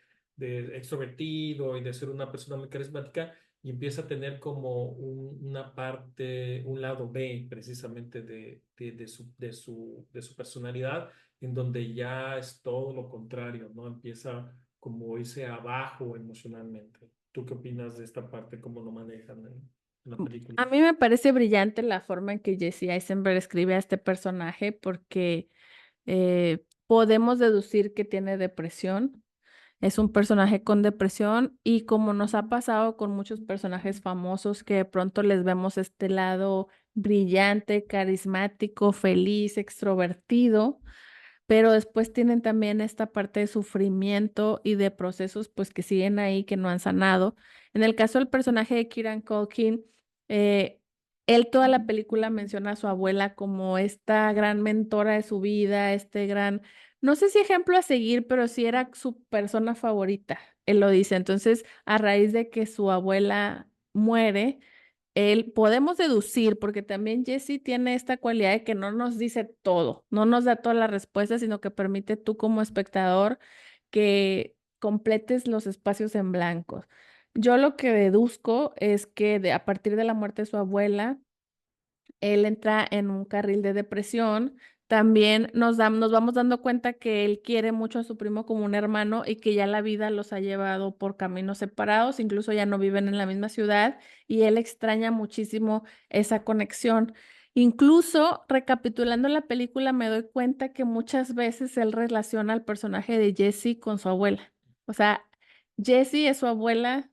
extrovertido y de ser una persona muy carismática y empieza a tener como una parte, un lado B precisamente de su personalidad, en donde ya es todo lo contrario, ¿no? Empieza como irse abajo emocionalmente. ¿Tú qué opinas de esta parte, cómo lo manejan en la película? A mí me parece brillante la forma en que Jesse Eisenberg escribe a este personaje porque podemos deducir que tiene depresión. Es un personaje con depresión y como nos ha pasado con muchos personajes famosos que de pronto les vemos este lado brillante, carismático, feliz, extrovertido, pero después tienen también esta parte de sufrimiento y de procesos pues que siguen ahí, que no han sanado. En el caso del personaje de Kieran Culkin, eh, él toda la película menciona a su abuela como esta gran mentora de su vida, este gran, no sé si ejemplo a seguir, pero sí era su persona favorita, él lo dice. Entonces, a raíz de que su abuela muere, él, podemos deducir, porque también Jesse tiene esta cualidad de que no nos dice todo, no nos da todas las respuestas, sino que permite tú como espectador que completes los espacios en blanco. Yo lo que deduzco es que a partir de la muerte de su abuela, él entra en un carril de depresión. También nos vamos dando cuenta que él quiere mucho a su primo como un hermano y que ya la vida los ha llevado por caminos separados, incluso ya no viven en la misma ciudad y él extraña muchísimo esa conexión. Incluso recapitulando la película me doy cuenta que muchas veces él relaciona al personaje de Jessie con su abuela. O sea, Jessie es su abuela,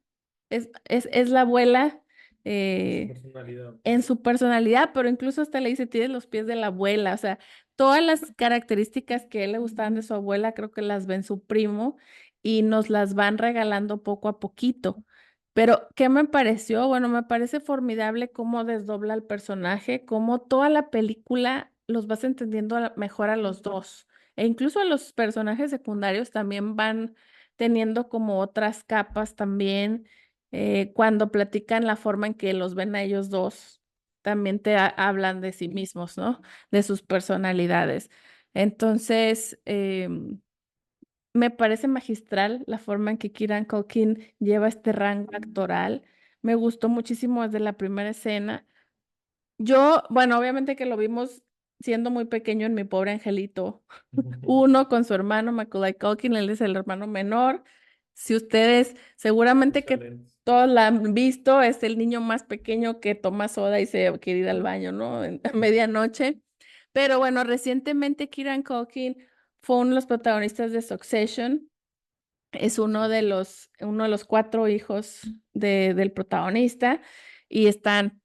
es la abuela. De su eh, personalidad. en su personalidad, pero incluso hasta le dice, tienes los pies de la abuela, o sea, todas las características que a él le gustaban de su abuela, creo que las ven su primo y nos las van regalando poco a poquito. Pero, ¿qué me pareció? Bueno, me parece formidable cómo desdobla el personaje, cómo toda la película los vas entendiendo mejor a los dos. E incluso a los personajes secundarios también van teniendo como otras capas también cuando platican la forma en que los ven a ellos dos, también hablan de sí mismos, ¿no? De sus personalidades. Entonces, me parece magistral la forma en que Kieran Culkin lleva este rango actoral. Me gustó muchísimo desde la primera escena. Yo, bueno, obviamente que lo vimos siendo muy pequeño en Mi Pobre Angelito, uno con su hermano Macaulay Culkin, él es el hermano menor. Si ustedes, seguramente que Excelente. todos la han visto, es el niño más pequeño que toma soda y se quiere ir al baño, ¿no? A medianoche. Pero bueno, recientemente Kieran Culkin fue uno de los protagonistas de Succession. Es uno de los cuatro hijos del protagonista y están,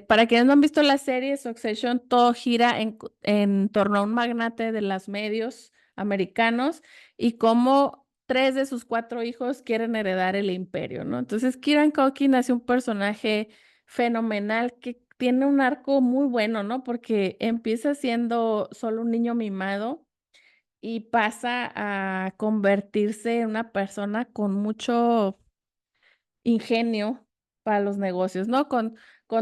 para quienes no han visto la serie Succession, todo gira en torno a un magnate de los medios americanos y cómo tres de sus cuatro hijos quieren heredar el imperio, ¿no? Entonces, Kieran Culkin hace un personaje fenomenal que tiene un arco muy bueno, ¿no? Porque empieza siendo solo un niño mimado y pasa a convertirse en una persona con mucho ingenio para los negocios, ¿no? Con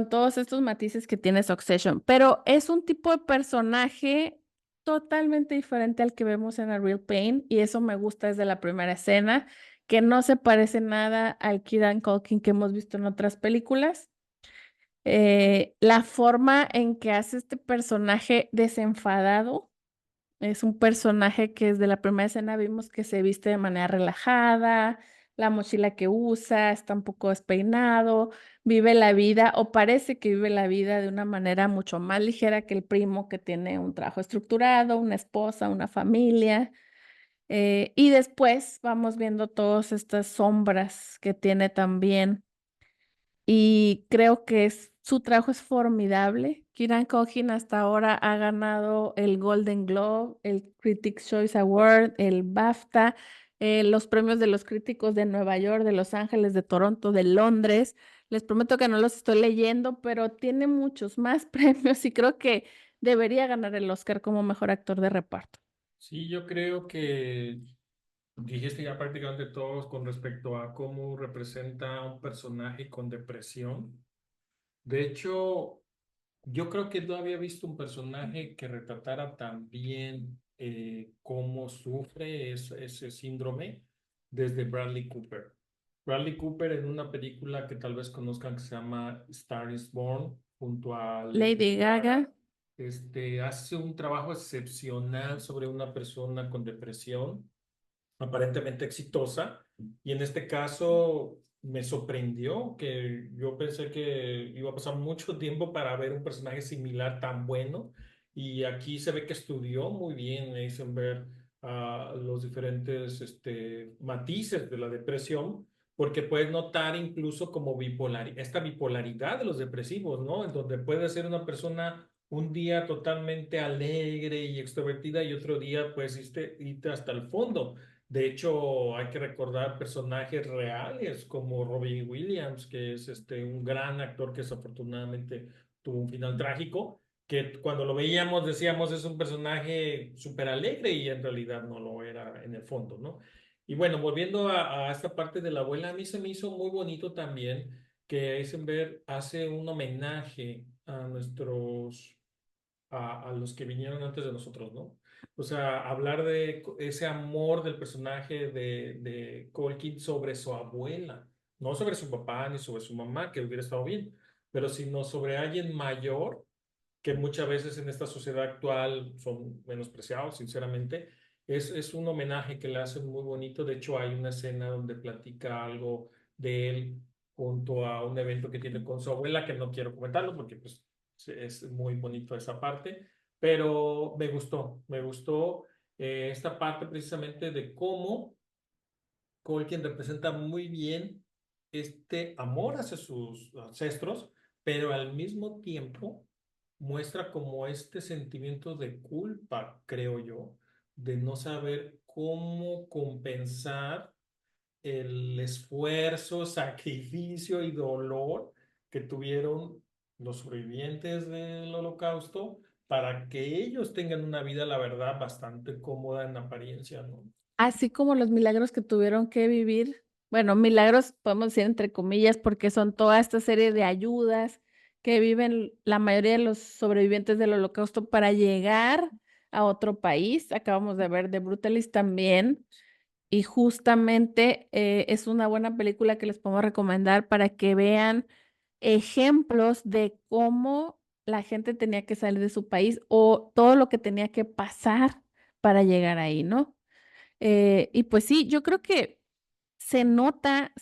todos estos matices que tiene Succession, pero es un tipo de personaje totalmente diferente al que vemos en A Real Pain y eso me gusta desde la primera escena, que no se parece nada al Kieran Culkin que hemos visto en otras películas. La forma en que hace este personaje desenfadado es un personaje que desde la primera escena vimos que se viste de manera relajada, la mochila que usa está un poco despeinado, vive la vida o parece que vive la vida de una manera mucho más ligera que el primo que tiene un trabajo estructurado, una esposa, una familia. Y después vamos viendo todas estas sombras que tiene también y creo que su trabajo es formidable. Kieran Culkin hasta ahora ha ganado el Golden Globe, el Critics' Choice Award, el BAFTA, los premios de los críticos de Nueva York, de Los Ángeles, de Toronto, de Londres. Les prometo que no los estoy leyendo, pero tiene muchos más premios y creo que debería ganar el Oscar como mejor actor de reparto. Sí, yo creo que dijiste ya prácticamente todos con respecto a cómo representa a un personaje con depresión. De hecho, yo creo que no había visto un personaje que retratara tan bien cómo sufre ese síndrome desde Bradley Cooper. Bradley Cooper en una película que tal vez conozcan que se llama Star is Born junto a Lady Lady Gaga, Gaga. hace un trabajo excepcional sobre una persona con depresión aparentemente exitosa. Y en este caso me sorprendió que yo pensé que iba a pasar mucho tiempo para ver un personaje similar tan bueno. Y aquí se ve que estudió muy bien Eisenberg los diferentes matices de la depresión, porque puedes notar incluso como esta bipolaridad de los depresivos, ¿no? En donde puede ser una persona un día totalmente alegre y extrovertida y otro día pues irte hasta el fondo. De hecho, hay que recordar personajes reales como Robin Williams, que es un gran actor que desafortunadamente tuvo un final trágico, que cuando lo veíamos decíamos es un personaje súper alegre y en realidad no lo era en el fondo, ¿no? Y bueno, volviendo a esta parte de la abuela, a mí se me hizo muy bonito también que Eisenberg hace un homenaje a a los que vinieron antes de nosotros, ¿no? O sea, hablar de ese amor del personaje de Colkin sobre su abuela, no sobre su papá ni sobre su mamá, que hubiera estado bien, pero sino sobre alguien mayor que muchas veces en esta sociedad actual son menospreciados, sinceramente. Es un homenaje que le hacen muy bonito. De hecho, hay una escena donde platica algo de él junto a un evento que tiene con su abuela, que no quiero comentarlo porque pues, es muy bonito esa parte, pero me gustó esta parte precisamente de cómo Tolkien representa muy bien este amor hacia sus ancestros, pero al mismo tiempo muestra como este sentimiento de culpa, creo yo, de no saber cómo compensar el esfuerzo, sacrificio y dolor que tuvieron los sobrevivientes del holocausto para que ellos tengan una vida, la verdad, bastante cómoda en apariencia, ¿no? Así como los milagros que tuvieron que vivir, bueno, milagros podemos decir entre comillas, porque son toda esta serie de ayudas que viven la mayoría de los sobrevivientes del Holocausto para llegar a otro país. Acabamos de ver The Brutalist también, y justamente es una buena película que les podemos recomendar para que vean ejemplos de cómo la gente tenía que salir de su país o todo lo que tenía que pasar para llegar ahí, ¿no? Y pues sí, yo creo que se nota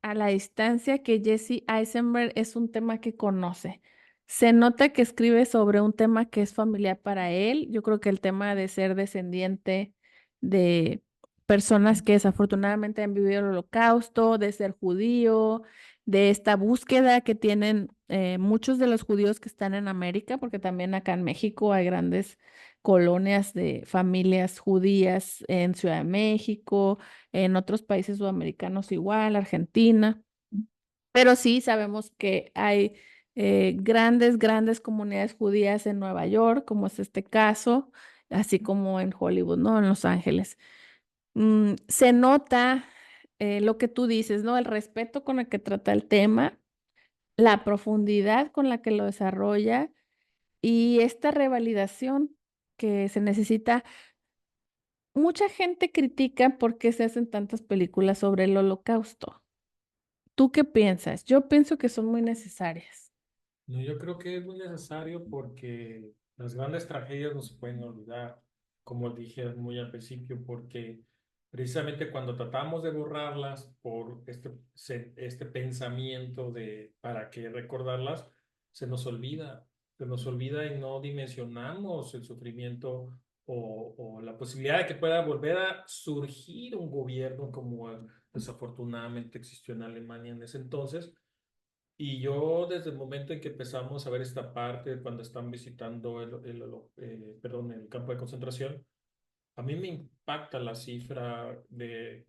a la distancia que Jesse Eisenberg es un tema que conoce. Se nota que escribe sobre un tema que es familiar para él. Yo creo que el tema de ser descendiente de personas que desafortunadamente han vivido el holocausto, de ser judío, de esta búsqueda que tienen muchos de los judíos que están en América, porque también acá en México hay grandes colonias de familias judías en Ciudad de México, en otros países sudamericanos igual, Argentina, pero sí sabemos que hay grandes comunidades judías en Nueva York, como es este caso, así como en Hollywood, ¿no? En Los Ángeles. Se nota lo que tú dices, ¿no? El respeto con el que trata el tema, la profundidad con la que lo desarrolla y esta revalidación que se necesita. Mucha gente critica por qué se hacen tantas películas sobre el Holocausto. ¿Tú qué piensas? Yo pienso que son muy necesarias. No, yo creo que es muy necesario porque las grandes tragedias no se pueden olvidar, como dije muy al principio, porque precisamente cuando tratamos de borrarlas por este pensamiento de para qué recordarlas, se nos olvida y no dimensionamos el sufrimiento o la posibilidad de que pueda volver a surgir un gobierno como desafortunadamente existió en Alemania en ese entonces. Y yo desde el momento en que empezamos a ver esta parte, cuando están visitando perdón, el campo de concentración, a mí me impacta la cifra de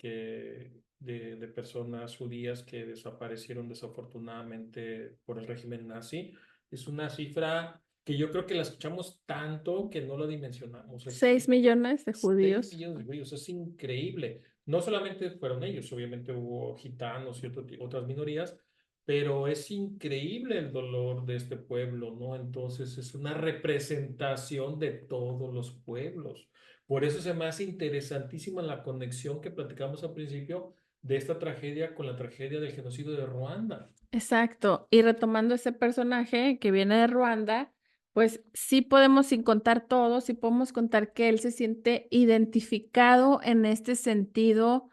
personas judías que desaparecieron desafortunadamente por el régimen nazi. Es una cifra que yo creo que la escuchamos tanto que no la dimensionamos. 6 millones de 6 judíos. millones de judíos, es increíble. No solamente fueron ellos, obviamente hubo gitanos y otras minorías, pero es increíble el dolor de este pueblo, ¿no? Entonces es una representación de todos los pueblos. Por eso se me hace interesantísima la conexión que platicamos al principio de esta tragedia con la tragedia del genocidio de Ruanda. Exacto. Y retomando ese personaje que viene de Ruanda, pues sí podemos, sin contar todo, sí podemos contar que él se siente identificado en este sentido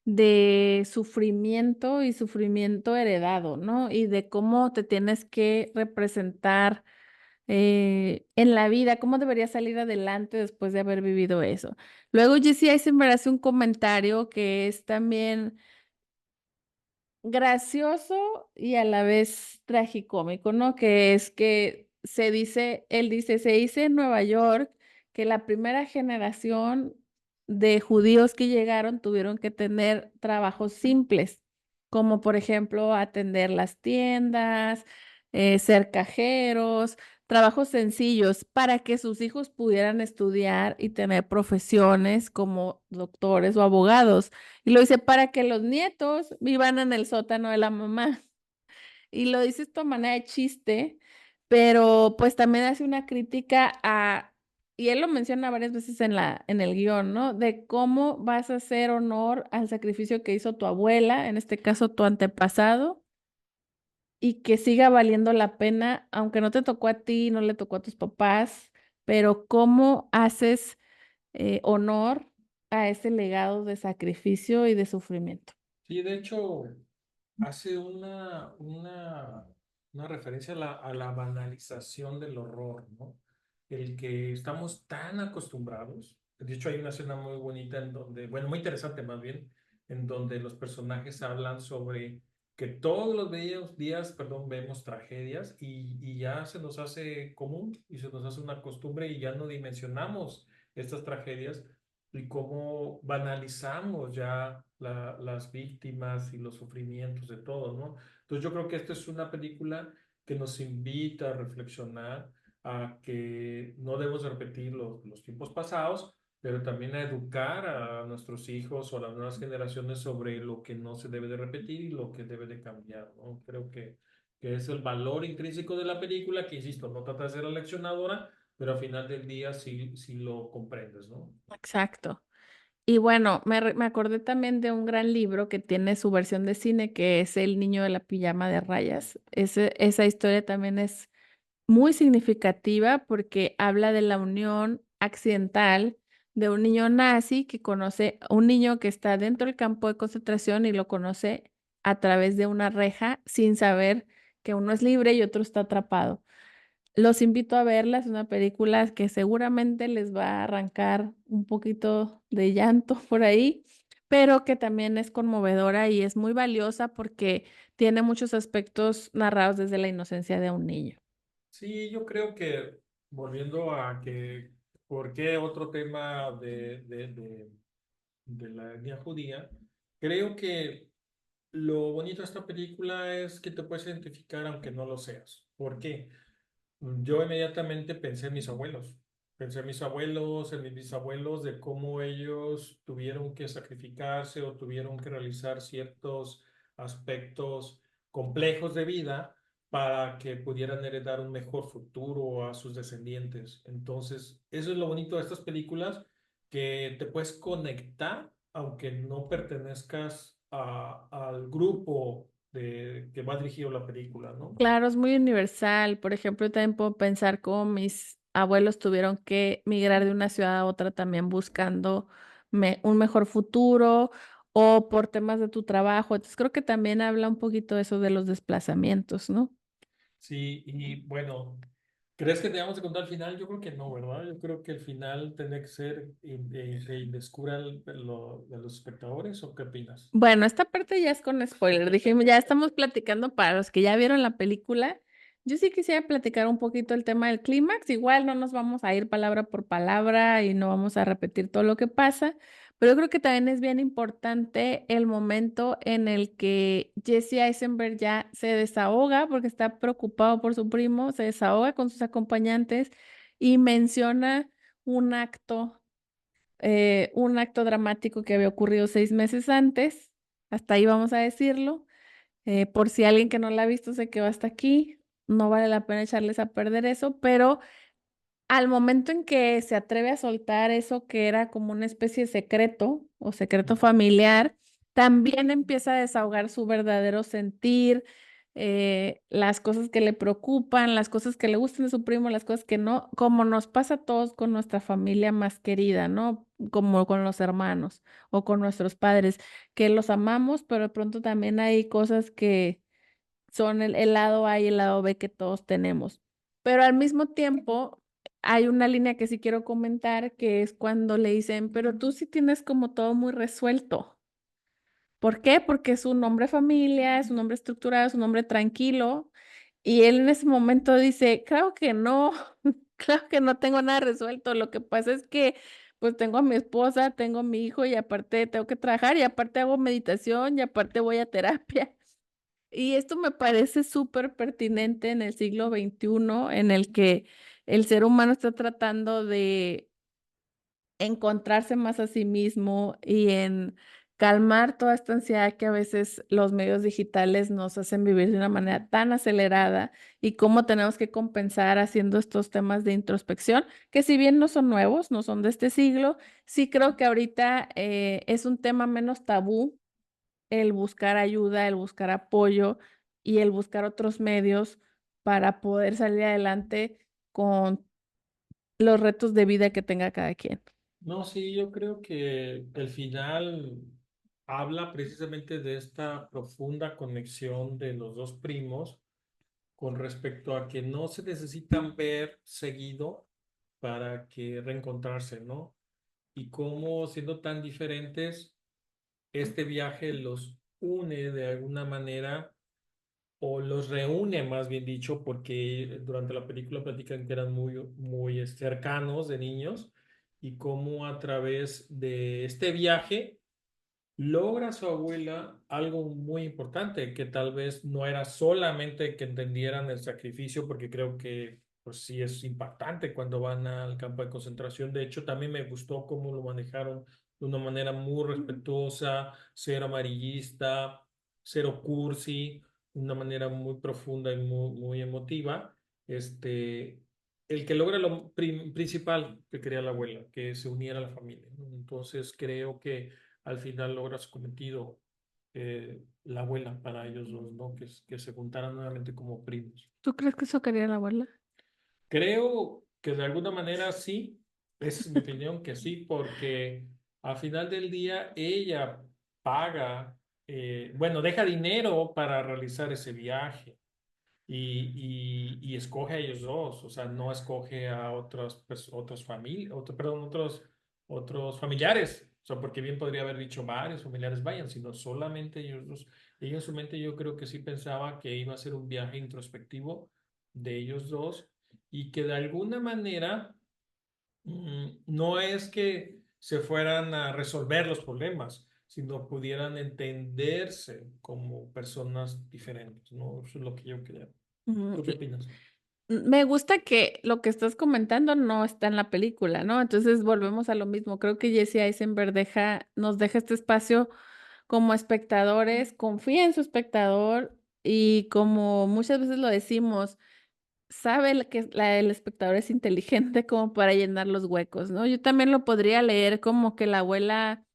de sufrimiento y sufrimiento heredado, ¿no? Y de cómo te tienes que representar en la vida, cómo deberías salir adelante después de haber vivido eso. Luego Jesse Eisenberg hace un comentario que es también gracioso y a la vez tragicómico, ¿no? Que es que él dice, se dice en Nueva York que la primera generación de judíos que llegaron tuvieron que tener trabajos simples, como por ejemplo atender las tiendas, ser cajeros, trabajos sencillos para que sus hijos pudieran estudiar y tener profesiones como doctores o abogados. Y lo dice para que los nietos vivan en el sótano de la mamá. Y lo dice esto de manera de chiste, pero pues también hace una crítica y él lo menciona varias veces en el guión, ¿no? De cómo vas a hacer honor al sacrificio que hizo tu abuela, en este caso tu antepasado, y que siga valiendo la pena, aunque no te tocó a ti, no le tocó a tus papás, pero cómo haces honor a ese legado de sacrificio y de sufrimiento. Sí, de hecho, hace una referencia a la banalización del horror, ¿no? El que estamos tan acostumbrados. De hecho, hay una escena muy bonita en donde, bueno, muy interesante más bien, en donde los personajes hablan sobre que todos los días, perdón, vemos tragedias y ya se nos hace común y se nos hace una costumbre y ya no dimensionamos estas tragedias y cómo banalizamos ya las víctimas y los sufrimientos de todo, ¿no? Entonces yo creo que esta es una película que nos invita a reflexionar, a que no debemos repetir los tiempos pasados, pero también a educar a nuestros hijos o a las nuevas generaciones sobre lo que no se debe de repetir y lo que debe de cambiar, ¿no? Creo que es el valor intrínseco de la película, que insisto, no trata de ser aleccionadora, pero al final del día sí lo comprendes, ¿no? Exacto. Y bueno, me acordé también de un gran libro que tiene su versión de cine, que es El niño de la pijama de rayas. Esa historia también es muy significativa porque habla de la unión accidental de un niño nazi que conoce a un niño que está dentro del campo de concentración y lo conoce a través de una reja sin saber que uno es libre y otro está atrapado. Los invito a verla, es una película que seguramente les va a arrancar un poquito de llanto por ahí, pero que también es conmovedora y es muy valiosa porque tiene muchos aspectos narrados desde la inocencia de un niño. Sí, yo creo que volviendo a que, ¿por qué otro tema de la etnia judía? Creo que lo bonito de esta película es que te puedes identificar aunque no lo seas. ¿Por qué? Yo inmediatamente pensé en mis abuelos. Pensé en mis bisabuelos, de cómo ellos tuvieron que sacrificarse o tuvieron que realizar ciertos aspectos complejos de vida para que pudieran heredar un mejor futuro a sus descendientes. Entonces, eso es lo bonito de estas películas, que te puedes conectar aunque no pertenezcas al grupo que va dirigido la película, ¿no? Claro, es muy universal. Por ejemplo, yo también puedo pensar cómo mis abuelos tuvieron que migrar de una ciudad a otra también buscando un mejor futuro o por temas de tu trabajo. Entonces creo que también habla un poquito eso de los desplazamientos, ¿no? Sí, y bueno, ¿crees que tengamos que contar el final? Yo creo que no, ¿verdad? Yo creo que el final tendría que ser que descubra de los espectadores, ¿o qué opinas? Bueno, esta parte ya es con spoiler. Dijimos, ya estamos platicando para los que ya vieron la película. Yo sí quisiera platicar un poquito el tema del clímax. Igual no nos vamos a ir palabra por palabra y no vamos a repetir todo lo que pasa, pero yo creo que también es bien importante el momento en el que Jesse Eisenberg ya se desahoga porque está preocupado por su primo, se desahoga con sus acompañantes y menciona un acto un acto dramático que había ocurrido 6 meses antes, hasta ahí vamos a decirlo, por si alguien que no la ha visto se quedó hasta aquí, no vale la pena echarles a perder eso, pero al momento en que se atreve a soltar eso que era como una especie de secreto o secreto familiar, también empieza a desahogar su verdadero sentir, las cosas que le preocupan, las cosas que le gustan de su primo, las cosas que no, como nos pasa a todos con nuestra familia más querida, ¿no? Como con los hermanos o con nuestros padres, que los amamos, pero de pronto también hay cosas que son el lado A y el lado B que todos tenemos. Pero al mismo tiempo, hay una línea que sí quiero comentar, que es cuando le dicen, pero tú sí tienes como todo muy resuelto. ¿Por qué? Porque es un hombre familia, es un hombre estructurado, es un hombre tranquilo. Y él en ese momento dice, claro que no, claro que no tengo nada resuelto. Lo que pasa es que pues tengo a mi esposa, tengo a mi hijo y aparte tengo que trabajar y aparte hago meditación y aparte voy a terapia. Y esto me parece súper pertinente en el siglo XXI, en el que el ser humano está tratando de encontrarse más a sí mismo y en calmar toda esta ansiedad que a veces los medios digitales nos hacen vivir de una manera tan acelerada y cómo tenemos que compensar haciendo estos temas de introspección, que si bien no son nuevos, no son de este siglo, sí creo que ahorita es un tema menos tabú el buscar ayuda, el buscar apoyo y el buscar otros medios para poder salir adelante con los retos de vida que tenga cada quien. No, sí, yo creo que el final habla precisamente de esta profunda conexión de los dos primos con respecto a que no se necesitan ver seguido para que reencontrarse, ¿no? Y cómo siendo tan diferentes, este viaje los une de alguna manera o los reúne, más bien dicho, porque durante la película platican que eran muy cercanos de niños y cómo a través de este viaje logra su abuela algo muy importante, que tal vez no era solamente que entendieran el sacrificio, porque creo que pues sí es impactante cuando van al campo de concentración. De hecho, también me gustó cómo lo manejaron de una manera muy respetuosa, cero amarillista, cero cursi, de una manera muy profunda y muy emotiva. Este, el que logra lo principal que quería la abuela, que se uniera a la familia, ¿no? Entonces creo que al final logra su cometido, la abuela para ellos dos, ¿no? Que se juntaran nuevamente como primos. ¿Tú crees que eso quería la abuela? Creo que de alguna manera sí, esa es mi opinión, que sí, porque al final del día ella paga, bueno, deja dinero para realizar ese viaje. Y escoge a ellos dos, o sea, no escoge a otros familias, perdón, otros familiares, o sea, porque bien podría haber dicho varios familiares vayan, sino solamente ellos dos. Y en su mente yo creo que sí pensaba que iba a ser un viaje introspectivo de ellos dos y que de alguna manera no es que se fueran a resolver los problemas, sino pudieran entenderse como personas diferentes, ¿no? Eso es lo que yo creo. Mm, ¿Tú qué opinas? Me gusta que lo que estás comentando no está en la película, ¿no? Entonces volvemos a lo mismo. Creo que Jesse Eisenberg nos deja este espacio como espectadores, confía en su espectador y como muchas veces lo decimos, sabe que el espectador es inteligente como para llenar los huecos, ¿no? Yo también lo podría leer como que la abuela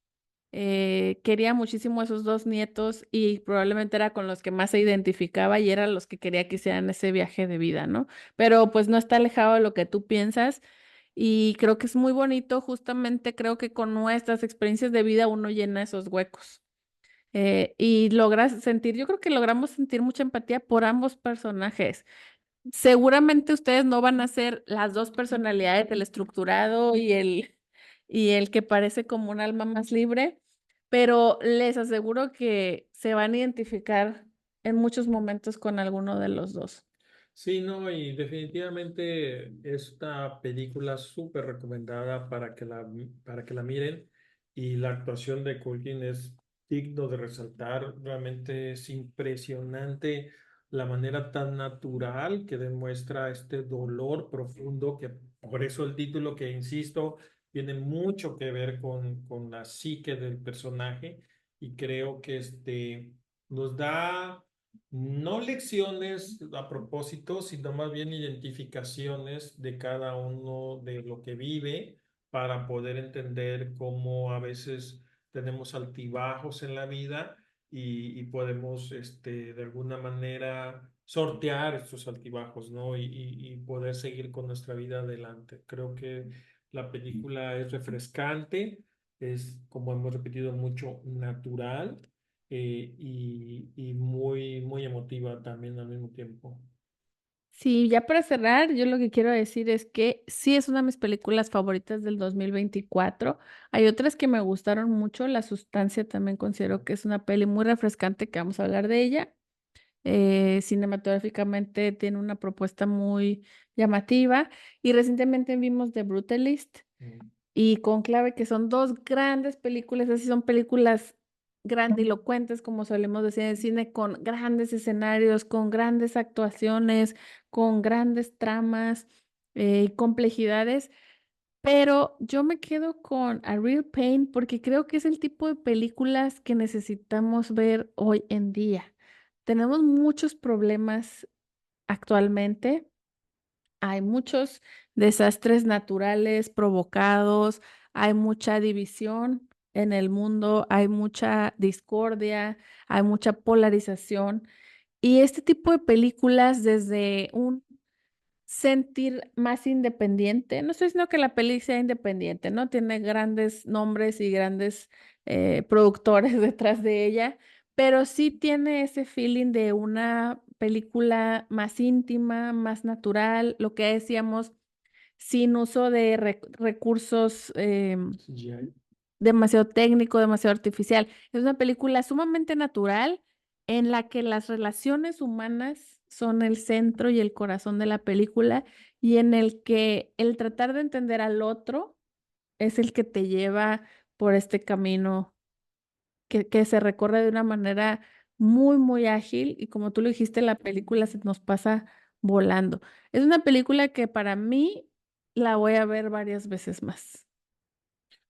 quería muchísimo a sus dos nietos y probablemente era con los que más se identificaba y eran los que quería que hicieran ese viaje de vida, ¿no? Pero pues no está alejado de lo que tú piensas y creo que es muy bonito, justamente creo que con nuestras experiencias de vida uno llena esos huecos. Y logras sentir, yo creo que logramos sentir mucha empatía por ambos personajes. Seguramente ustedes no van a ser las dos personalidades, el estructurado y el que parece como un alma más libre, pero les aseguro que se van a identificar en muchos momentos con alguno de los dos. Sí, no, y definitivamente esta película súper recomendada para que la miren y la actuación de Culkin es digno de resaltar, realmente es impresionante la manera tan natural que demuestra este dolor profundo, que por eso el título que insisto tiene mucho que ver con la psique del personaje y creo que nos da no lecciones a propósito, sino más bien identificaciones de cada uno de lo que vive para poder entender cómo a veces tenemos altibajos en la vida y podemos de alguna manera sortear estos altibajos, ¿no? Y poder seguir con nuestra vida adelante. Creo que la película es refrescante, es, como hemos repetido mucho, natural y muy, muy emotiva también al mismo tiempo. Sí, ya para cerrar, yo lo que quiero decir es que sí es una de mis películas favoritas del 2024. Hay otras que me gustaron mucho. La Sustancia también considero que es una peli muy refrescante que vamos a hablar de ella. Cinematográficamente tiene una propuesta muy llamativa y recientemente vimos The Brutalist Mm. y Conclave, que son dos grandes películas, así son películas grandilocuentes, como solemos decir en el cine, con grandes escenarios, con grandes actuaciones, con grandes tramas y complejidades, pero yo me quedo con A Real Pain porque creo que es el tipo de películas que necesitamos ver hoy en día. Tenemos muchos problemas actualmente. Hay muchos desastres naturales provocados, hay mucha división en el mundo, hay mucha discordia, hay mucha polarización. Y este tipo de películas desde un sentir más independiente. No estoy diciendo que la peli sea independiente, ¿no? Tiene grandes nombres y grandes productores detrás de ella, pero sí tiene ese feeling de una película más íntima, más natural, lo que decíamos, sin uso de recursos CGI. demasiado técnico, demasiado artificial. Es una película sumamente natural en la que las relaciones humanas son el centro y el corazón de la película y en el que el tratar de entender al otro es el que te lleva por este camino que se recorre de una manera muy, muy ágil y como tú lo dijiste, la película se nos pasa volando. Es una película que para mí la voy a ver varias veces más.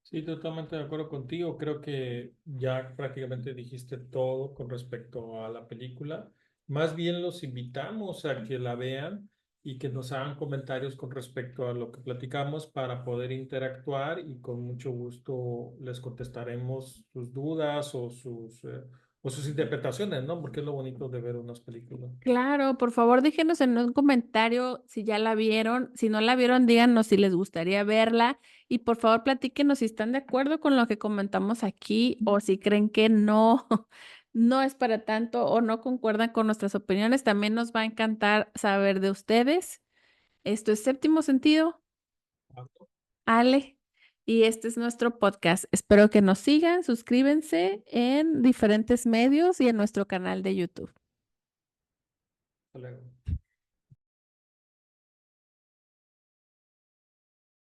Sí, totalmente de acuerdo contigo. Creo que ya prácticamente dijiste todo con respecto a la película. Más bien los invitamos a que la vean y que nos hagan comentarios con respecto a lo que platicamos para poder interactuar y con mucho gusto les contestaremos sus dudas o sus interpretaciones, ¿no? Porque es lo bonito de ver unas películas. Claro, por favor, déjenos en un comentario si ya la vieron. Si no la vieron, díganos si les gustaría verla. Y por favor, platíquenos si están de acuerdo con lo que comentamos aquí o si creen que no, no es para tanto o no concuerdan con nuestras opiniones. También nos va a encantar saber de ustedes. Esto es Séptimo Sentido, Ale, y este es nuestro podcast. Espero que nos sigan, suscríbanse en diferentes medios y en nuestro canal de YouTube. Hasta luego.